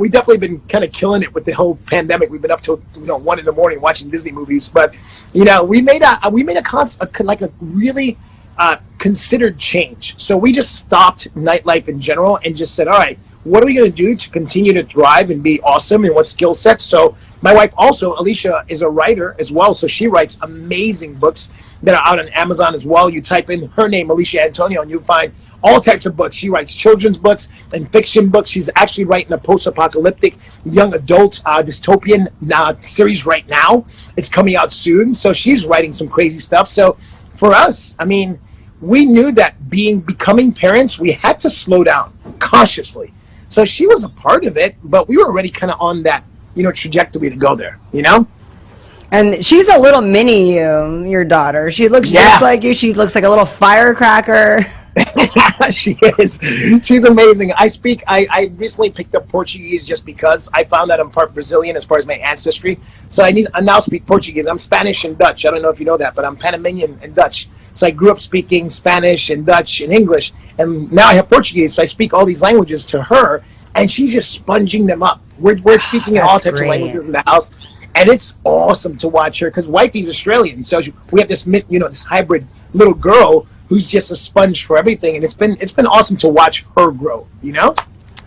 we definitely been kind of killing it with the whole pandemic. We've been up till 1 in the morning watching Disney movies. But we made a really considered change. So we just stopped nightlife in general and just said, all right, what are we going to do to continue to thrive and be awesome, and what skill sets? So my wife also, Alicia, is a writer as well. So she writes amazing books that are out on Amazon as well. You type in her name, Alicia Antonio, and you'll find all types of books. She writes children's books and fiction books. She's actually writing a post-apocalyptic young adult dystopian series right now. It's coming out soon. So she's writing some crazy stuff. So for us, we knew that becoming parents, we had to slow down consciously. So she was a part of it, but we were already kind of on that, trajectory to go there, And she's a little mini you, your daughter. She looks just like you. She looks like a little firecracker. She is. She's amazing. I recently picked up Portuguese just because I found that I'm part Brazilian as far as my ancestry. So I now speak Portuguese. I'm Spanish and Dutch. I don't know if you know that, but I'm Panamanian and Dutch. So I grew up speaking Spanish and Dutch and English, and now I have Portuguese. So I speak all these languages to her, and she's just sponging them up. We're speaking in all types of languages in the house, and it's awesome to watch her because wifey's Australian. So we have this, this hybrid little girl who's just a sponge for everything, and it's been awesome to watch her grow. Really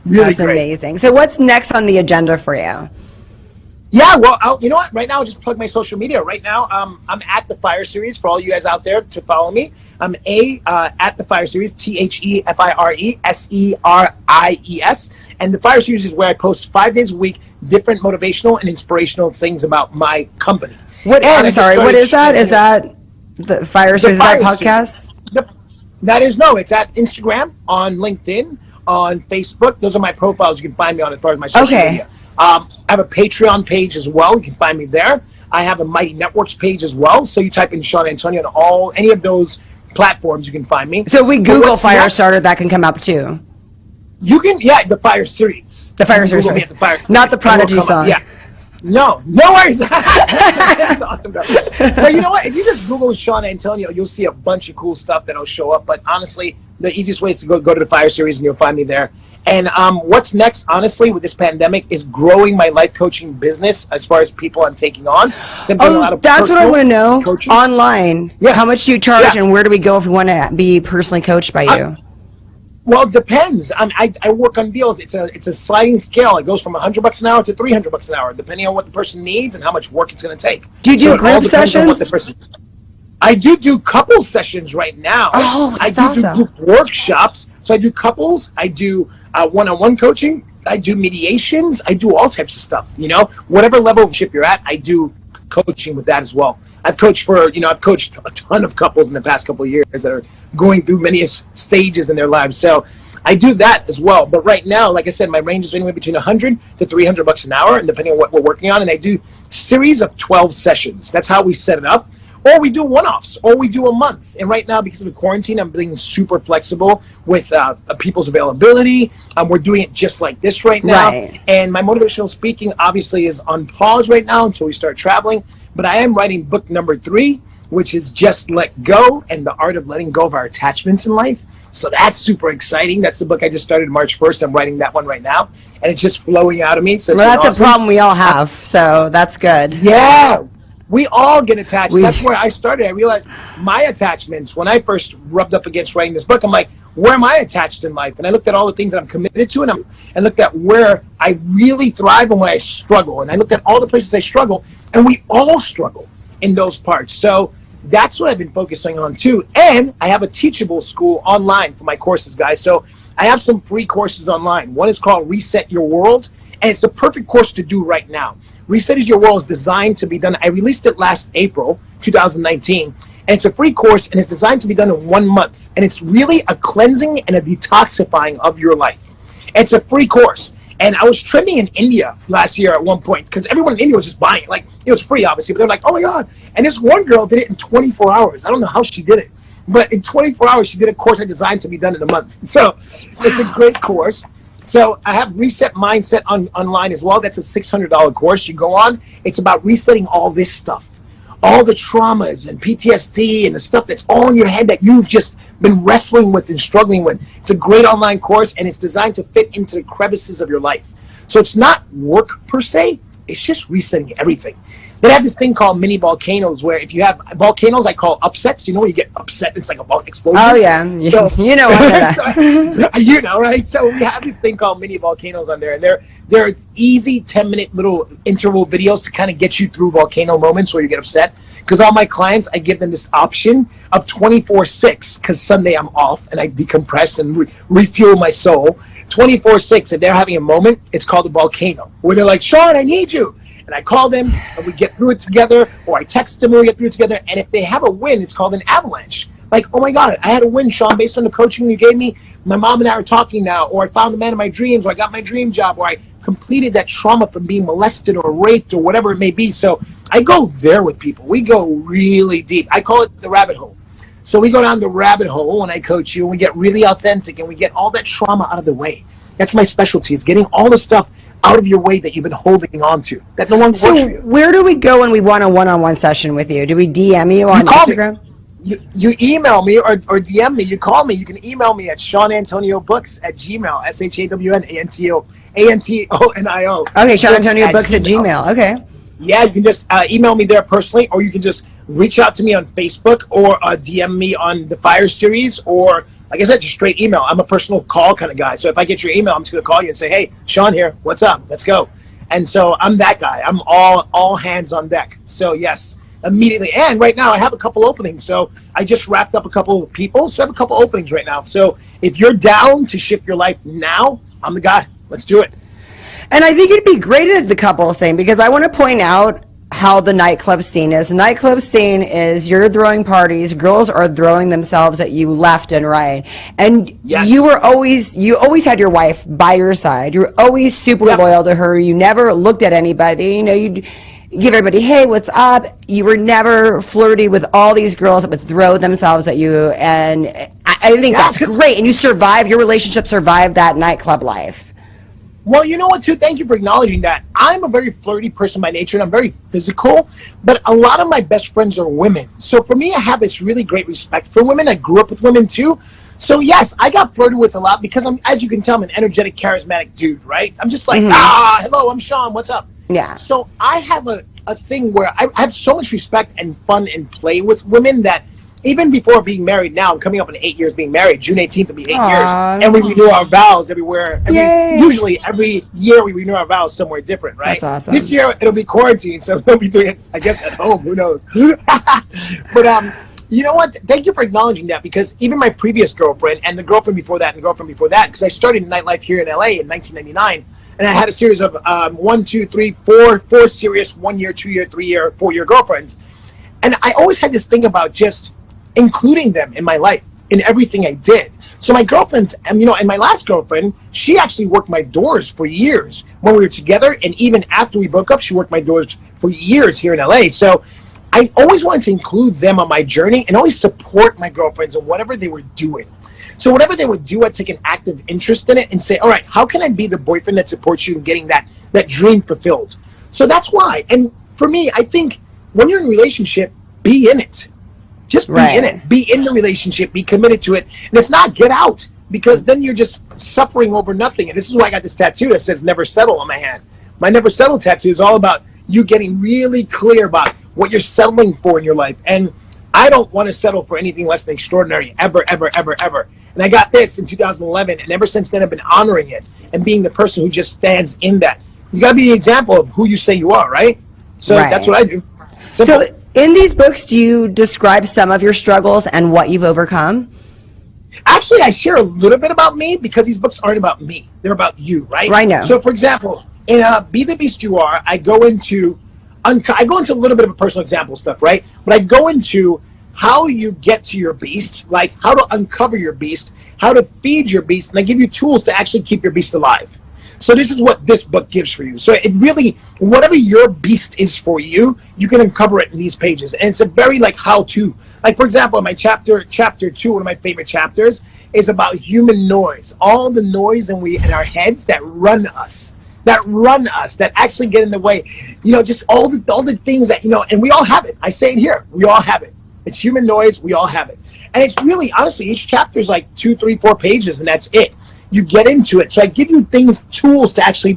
That's great. amazing. So what's next on the agenda for you? Yeah, well, you know what? Right now, I'll just plug my social media. Right now, I'm at the Fire Series for all you guys out there to follow me. I'm at the Fire Series, TheFireSeries, and the Fire Series is where I post 5 days a week, different motivational and inspirational things about my company. What is that? Is that the Fire Series? Is that podcast? It's at Instagram, on LinkedIn, on Facebook. Those are my profiles. You can find me on as far as my social media. I have a Patreon page as well. You can find me there. I have a Mighty Networks page as well. So you type in Sean Antonio on any of those platforms, you can find me. So if we Google Firestarter, that can come up too. You can, the Fire Series. The Fire Series. The Fire Series. Not the Prodigy song. Yeah. No worries. That's awesome. But you know what? If you just Google Sean Antonio, you'll see a bunch of cool stuff that'll show up. But honestly, the easiest way is to go to the Fire Series, and you'll find me there. And what's next, honestly, with this pandemic is growing my life coaching business as far as people I'm taking on. So that's what I want to know. Coaching. Online. Yeah. How much do you charge, and where do we go if we want to be personally coached by you? Well, it depends. I work on deals. It's a sliding scale. It goes from $100 an hour to $300 an hour, depending on what the person needs and how much work it's going to take. Do you do group sessions? I do couple sessions right now. Oh, that's awesome. Do group workshops. So I do couples. I do one-on-one coaching. I do mediations. I do all types of stuff. Whatever level of ship you're at, I do coaching with that as well. I've coached a ton of couples in the past couple of years that are going through many stages in their lives. So I do that as well. But right now, like I said, my range is anywhere between $100 to $300 an hour, and depending on what we're working on. And I do series of 12 sessions. That's how we set it up. Or we do one-offs, or we do a month. And right now, because of the quarantine, I'm being super flexible with people's availability. We're doing it just like this right now. Right. And my motivational speaking, obviously, is on pause right now until we start traveling. But I am writing book number 3, which is Just Let Go and the Art of Letting Go of Our Attachments in Life. So that's super exciting. That's the book I just started March 1st. I'm writing that one right now. And it's just flowing out of me. So that's awesome. A problem we all have. So that's good. Yeah. We all get attached. That's where I started. I realized my attachments, when I first rubbed up against writing this book, I'm like, where am I attached in life? And I looked at all the things that I'm committed to, and looked at where I really thrive and where I struggle. And I looked at all the places I struggle, and we all struggle in those parts. So that's what I've been focusing on too. And I have a teachable school online for my courses, guys. So I have some free courses online. One is called Reset Your World, and it's the perfect course to do right now. Reset Your World is designed to be done. I released it last April 2019, and it's a free course, and it's designed to be done in 1 month. And it's really a cleansing and a detoxifying of your life. It's a free course. And I was trending in India last year at one point because everyone in India was just buying it. Like, it was free, obviously, but they're like, oh my God. And this one girl did it in 24 hours. I don't know how she did it, but in 24 hours, she did a course I designed to be done in a month. So it's a great course. So I have Reset Mindset online as well. That's a $600 course you go on. It's about resetting all this stuff, all the traumas and PTSD and the stuff that's all in your head that you've just been wrestling with and struggling with. It's a great online course, and it's designed to fit into the crevices of your life. So it's not work per se. It's just resetting everything. They have this thing called mini volcanoes where if you have volcanoes, I call upsets. You know when you get upset, it's like a explosion. Oh, yeah. So, you know you know, right? So we have this thing called mini volcanoes on there. And they're easy 10-minute little interval videos to kind of get you through volcano moments where you get upset. Because all my clients, I give them this option of 24/6 because Sunday I'm off and I decompress and refuel my soul. 24/6, if they're having a moment, it's called a volcano. Where they're like, Sean, I need you. And I call them, and we get through it together, or I text them, and we get through it together. And if they have a win, it's called an avalanche. Like, oh my God, I had a win, Sean, based on the coaching you gave me. My mom and I are talking now, or I found the man of my dreams, or I got my dream job, or I completed that trauma from being molested or raped or whatever it may be. So I go there with people. We go really deep. I call it the rabbit hole. So we go down the rabbit hole when I coach you, and we get really authentic, and we get all that trauma out of the way. That's my specialty, is getting all the stuff out of your way that you've been holding on to, that no one works for you. Where do we go when we want a one-on-one session with you? Do we DM you on Instagram? You email me or DM me. You call me. You can email me at SeanAntonioBooks@gmail. ShawnAntonio. Okay, Sean Antonio Books at Gmail. Okay. Yeah, you can just email me there personally, or you can just reach out to me on Facebook or DM me on the Fire series, or like I said, just straight email. I'm a personal call kind of guy. So if I get your email, I'm just going to call you and say, hey, Sean here. What's up? Let's go. And so I'm that guy. I'm all hands on deck. So yes, immediately. And right now I have a couple openings. So I just wrapped up a couple of people. So I have a couple openings right now. So if you're down to shift your life now, I'm the guy. Let's do it. And I think it'd be great at the couples thing, because I want to point out how the nightclub scene is. The nightclub scene is you're throwing parties, girls are throwing themselves at you left and right. And Yes. you always had your wife by your side. You were always super Yep. loyal to her. You never looked at anybody. You know, you'd give everybody, hey, what's up? You were never flirty with all these girls that would throw themselves at you. And I think Yeah, that's 'cause- great. And you survived, your relationship survived that nightclub life. Well, you know what, too? Thank you for acknowledging that. I'm a very flirty person by nature, and I'm very physical, but a lot of my best friends are women. So for me, I have this really great respect for women. I grew up with women, too. So, yes, I got flirted with a lot because, as you can tell, I'm an energetic, charismatic dude, right? I'm just like, hello, I'm Sean, what's up? Yeah. So I have a thing where I have so much respect and fun and play with women that even before being married now, I'm coming up in 8 years being married. June 18th will be 8 years. And we renew our vows everywhere. Usually every year we renew our vows somewhere different, right? That's awesome. This year it'll be quarantine, so we'll be doing it, I guess, at home. Who knows? But you know what? Thank you for acknowledging that, because even my previous girlfriend and the girlfriend before that and the girlfriend before that, because I started in nightlife here in LA in 1999, and I had a series of 4 serious 1 year, 2 year, 3 year, 4 year girlfriends. And I always had this thing about just including them in my life, in everything I did. So my girlfriends, and my last girlfriend, she actually worked my doors for years when we were together, and even after we broke up, she worked my doors for years here in LA. So I always wanted to include them on my journey and always support my girlfriends in whatever they were doing. So whatever they would do, I'd take an active interest in it and say, all right, how can I be the boyfriend that supports you in getting that dream fulfilled? So that's why. And for me, I think when you're in a relationship, be in it. Just be in it. Be in the relationship. Be committed to it. And if not, get out. Because then you're just suffering over nothing. And this is why I got this tattoo that says never settle on my hand. My never settle tattoo is all about you getting really clear about what you're settling for in your life. And I don't want to settle for anything less than extraordinary, ever, ever, ever, ever. And I got this in 2011. And ever since then, I've been honoring it and being the person who just stands in that. You got to be the example of who you say you are, right? So that's what I do. Simple. So in these books, do you describe some of your struggles and what you've overcome? Actually, I share a little bit about me because these books aren't about me. They're about you, right? Right now. So, for example, in Be the Beast You Are, I go into a little bit of a personal example stuff, right? But I go into how you get to your beast, like how to uncover your beast, how to feed your beast, and I give you tools to actually keep your beast alive. So this is what this book gives for you. So it really, whatever your beast is for you, you can uncover it in these pages. And it's a very how-to. Like, for example, my chapter 2, one of my favorite chapters, is about human noise. All the noise in our heads that run us, that actually get in the way. Just all the things that, and we all have it. I say it here. We all have it. It's human noise. We all have it. And it's really, honestly, each chapter is like 2, 3, 4 pages, and that's it. You get into it. So I give you tools to actually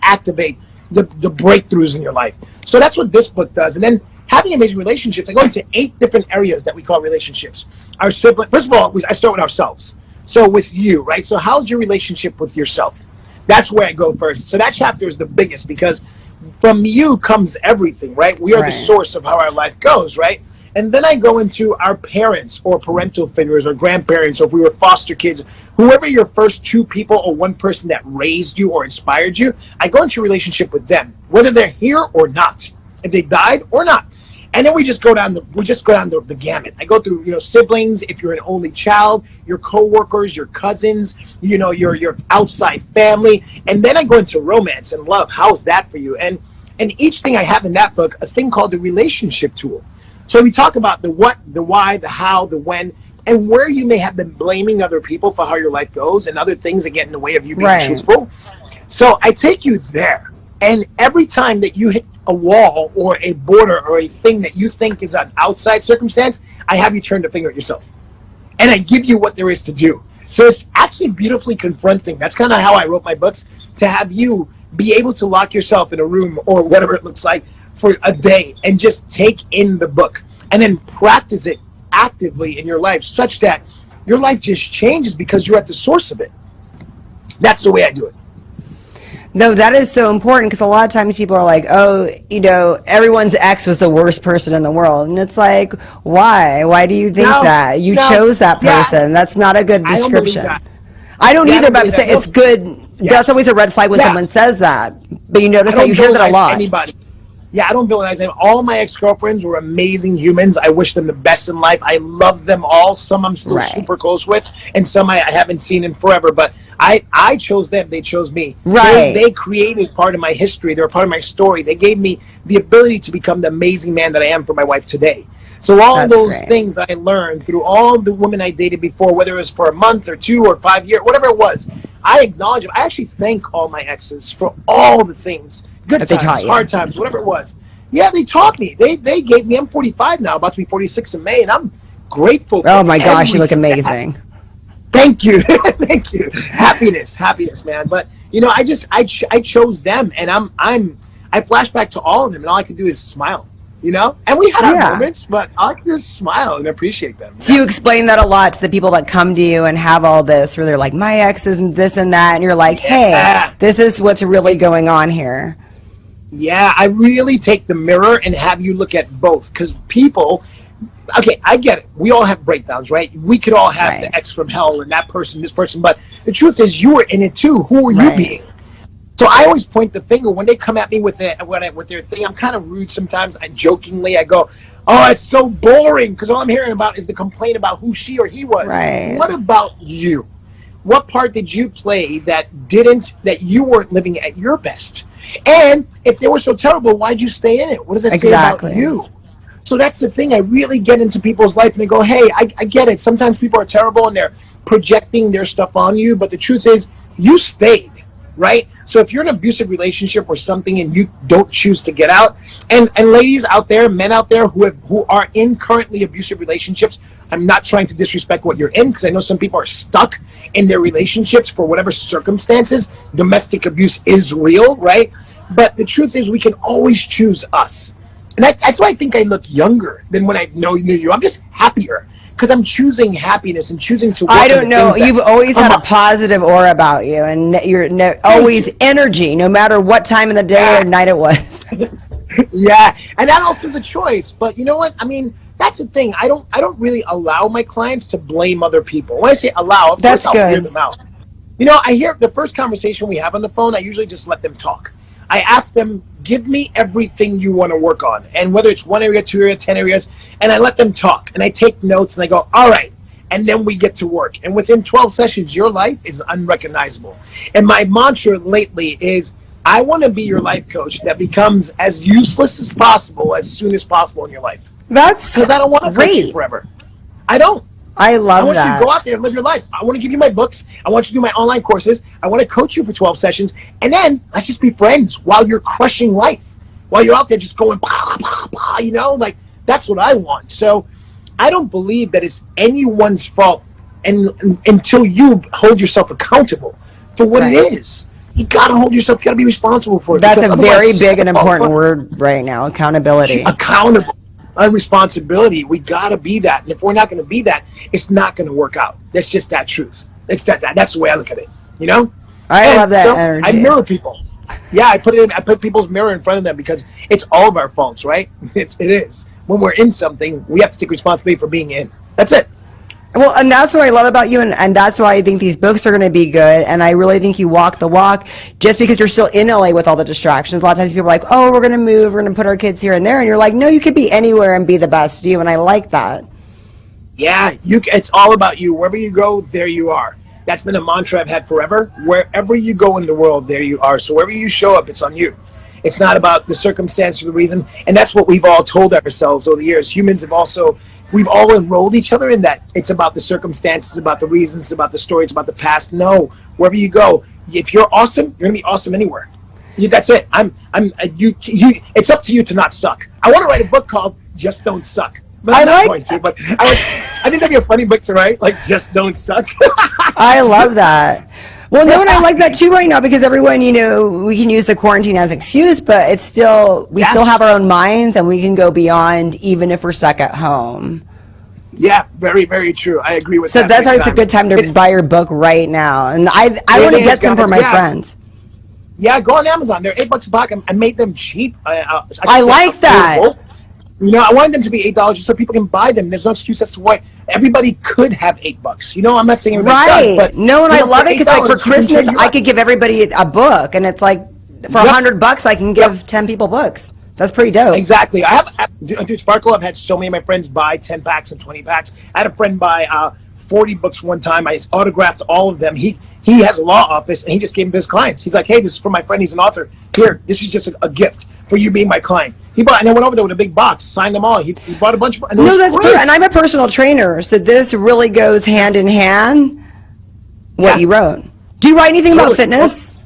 activate the breakthroughs in your life. So that's what this book does. And then having amazing relationships, I go into 8 different areas that we call relationships. First of all, I start with ourselves. So with you, right? So how's your relationship with yourself? That's where I go first. So that chapter is the biggest because from you comes everything, right? We are the source of how our life goes, right? And then I go into our parents or parental figures or grandparents, or if we were foster kids, whoever your first 2 people or one person that raised you or inspired you, I go into a relationship with them, whether they're here or not, if they died or not. And then we just go down the gamut. I go through, siblings, if you're an only child, your coworkers, your cousins, your outside family. And then I go into romance and love. How's that for you? And each thing I have in that book, a thing called the relationship tool. So we talk about the what, the why, the how, the when, and where you may have been blaming other people for how your life goes and other things that get in the way of you being truthful. So I take you there. And every time that you hit a wall or a border or a thing that you think is an outside circumstance, I have you turn the finger at yourself. And I give you what there is to do. So it's actually beautifully confronting. That's kind of how I wrote my books, to have you be able to lock yourself in a room or whatever it looks like for a day and just take in the book and then practice it actively in your life such that your life just changes because you're at the source of it. That's the way I do it. No, that is so important, because a lot of times people are like, oh, everyone's ex was the worst person in the world. And it's like, why? Why do you think that? You chose that person. Yeah. That's not a good description. I don't either, but I'm saying it's good. Yeah. That's always a red flag when someone says that. But you notice that you hear that a lot. Anybody. Yeah, I don't villainize them. All my ex-girlfriends were amazing humans. I wish them the best in life. I love them all. Some I'm still super close with, and some I haven't seen in forever. But I chose them. They chose me. Right. They created part of my history. They're part of my story. They gave me the ability to become the amazing man that I am for my wife today. So all those things that I learned through all the women I dated before, whether it was for a month or 2 or 5 years, whatever it was, I acknowledge them. I actually thank all my exes for all the things. Good times, hard times, whatever it was. Yeah, they taught me. They gave me, I'm 45 now, about to be 46 in May, and I'm grateful for Oh my gosh, you look amazing. Thank you. Thank you. Happiness, man. But, I chose them, and I flash back to all of them, and all I can do is smile, And we had our moments, but I can just smile and appreciate them. So you explain that a lot to the people that come to you and have all this, where they're like, my ex is this and that, and you're like, hey, this is what's really going on here. Yeah, I really take the mirror and have you look at both, because people, okay, I get it. We all have breakdowns, right? We could all have the ex from hell and that person, this person, but the truth is you were in it too. Who are you being? So I always point the finger when they come at me with their thing. I'm kind of rude sometimes. I go, oh, it's so boring, because all I'm hearing about is the complaint about who she or he was. Right. What about you? What part did you play that you weren't living at your best? And if they were so terrible, why'd you stay in it? What does that say about you? So that's the thing. I really get into people's life and I go, hey, I get it. Sometimes people are terrible and they're projecting their stuff on you. But the truth is, you stayed, right? So if you're in an abusive relationship or something and you don't choose to get out, and ladies out there, men out there who are in currently abusive relationships, I'm not trying to disrespect what you're in, because I know some people are stuck in their relationships for whatever circumstances. Domestic abuse is real, right? But the truth is, we can always choose us. And that's why I think I look younger than when I knew you. I'm just happier, because I'm choosing happiness and choosing to work. I don't know. You've always had a positive aura about you, and you're always energy, no matter what time of the day or night it was. Yeah, and that also is a choice. But you know what? I mean, that's the thing. I don't really allow my clients to blame other people. When I say allow, of course I'll hear them out. I hear the first conversation we have on the phone, I usually just let them talk. I ask them, give me everything you want to work on. And whether it's 1 area, 2 areas, 10 areas, and I let them talk. And I take notes and I go, all right. And then we get to work. And within 12 sessions, your life is unrecognizable. And my mantra lately is, I want to be your life coach that becomes as useless as possible as soon as possible in your life. That's because I don't want to coach you forever. I don't. I love that. I want you to go out there and live your life. I want to give you my books. I want you to do my online courses. I want to coach you for 12 sessions. And then let's just be friends while you're crushing life. While you're out there just going, bah, bah, bah, like that's what I want. So I don't believe that it's anyone's fault until you hold yourself accountable for what it is. You got to hold yourself. You got to be responsible for it. That's a very big and important word right now, accountability. Accountable. Responsibility. We got to be that. And if we're not going to be that, it's not going to work out. That's just that truth. It's that's the way I look at it. I love that energy. I mirror people. Yeah, I put people's mirror in front of them, because it's all of our faults, right? It is. When we're in something, we have to take responsibility for being in. That's it. Well, and that's what I love about you, and that's why I think these books are going to be good, and I really think you walk the walk just because you're still in LA with all the distractions. A lot of times people are like, oh, we're going to move, we're going to put our kids here and there, and you're like, no, you could be anywhere and be the best you, and I like that. Yeah, it's all about you. Wherever you go, there you are. That's been a mantra I've had forever. Wherever you go in the world, there you are. So wherever you show up, it's on you. It's not about the circumstance or the reason, and that's what we've all told ourselves over the years. Humans we've all enrolled each other in that. It's about the circumstances, about the reasons, about the story, it's about the past. No, wherever you go, if you're awesome, you're gonna be awesome anywhere. That's it. It's up to you to not suck. I want to write a book called Just Don't Suck. But I'm not going to. But I think that'd be a funny book to write. Like, just don't suck. I love that. Well, no, and I like that too right now because everyone, we can use the quarantine as excuse, but it's still, we still have our own minds and we can go beyond even if we're stuck at home. Yeah, very, very true. I agree with that. So that's why it's a good time to buy your book right now. And I want to get some for my friends. Yeah, go on Amazon. They're $8 a book. I made them cheap. I like that. Affordable. I wanted them to be $8 just so people can buy them. There's no excuse as to why everybody could have $8. I'm not saying everybody does, but no, and I love it because like for Christmas, I could give everybody a book, and it's like for $100, I can give 10 people books. That's pretty dope. Exactly. Dude, Sparkle, I've had so many of my friends buy 10 packs and 20 packs. I had a friend buy 40 books one time. I autographed all of them. He has a law office, and he just gave them to his clients. He's like, hey, this is for my friend. He's an author. Here, this is just a gift for you being my client. He bought, and I went over there with a big box, signed them all. He bought a bunch of. No, that's good. And I'm a personal trainer, so this really goes hand in hand. What you wrote. Do you write anything about fitness?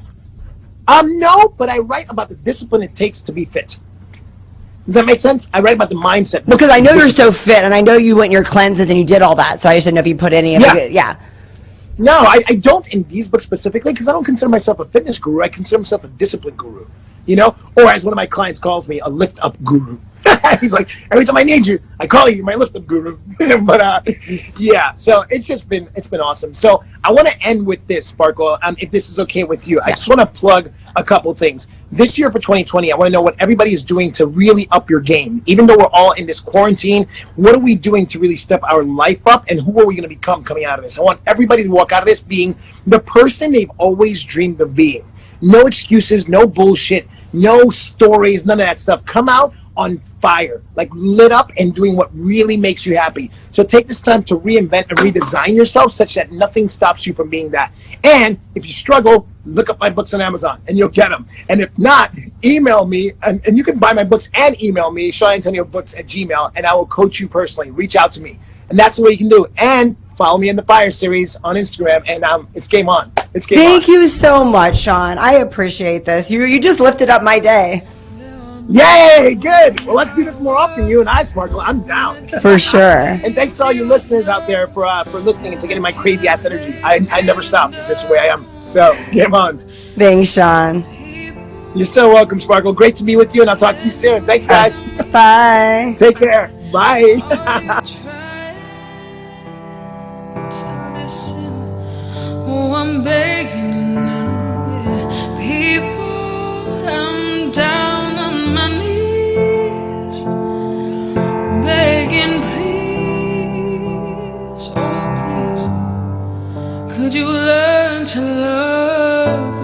No, but I write about the discipline it takes to be fit. Does that make sense? I write about the mindset. Because I know you're so fit, and I know you went your cleanses and you did all that. So I just didn't know if you put any of it. Yeah. No, I don't in these books specifically because I don't consider myself a fitness guru. I consider myself a discipline guru. Or as one of my clients calls me, a lift up guru. He's like, every time I need you, I call you my lift up guru. But yeah, so it's been awesome. So I want to end with this, Sparkle, if this is okay with you. I just want to plug a couple things. This year for 2020, I want to know what everybody is doing to really up your game. Even though we're all in this quarantine, what are we doing to really step our life up, and who are we going to become coming out of this? I want everybody to walk out of this being the person they've always dreamed of being. No excuses, no bullshit, no stories, none of that stuff. Come out on fire, like lit up and doing what really makes you happy. So take this time to reinvent and redesign yourself such that nothing stops you from being that. And if you struggle, look up my books on Amazon and you'll get them. And if not, email me, and you can buy my books and email me, SeanAntonioBooks@gmail.com, and I will coach you personally. Reach out to me. And that's what you can do. And follow me in the Fire series on Instagram, and it's game on. It's game on. Thank you so much, Sean. I appreciate this. You just lifted up my day. Yay, good. Well, let's do this more often, you and I, Sparkle. I'm down. For sure. And thanks to all you listeners out there for listening and taking my crazy ass energy. I never stop. That's the way I am. So, game on. Thanks, Sean. You're so welcome, Sparkle. Great to be with you, and I'll talk to you soon. Thanks, guys. Bye. Take care. Bye. Oh, I'm begging you now, people, I'm down on my knees, begging please, oh please, could you learn to love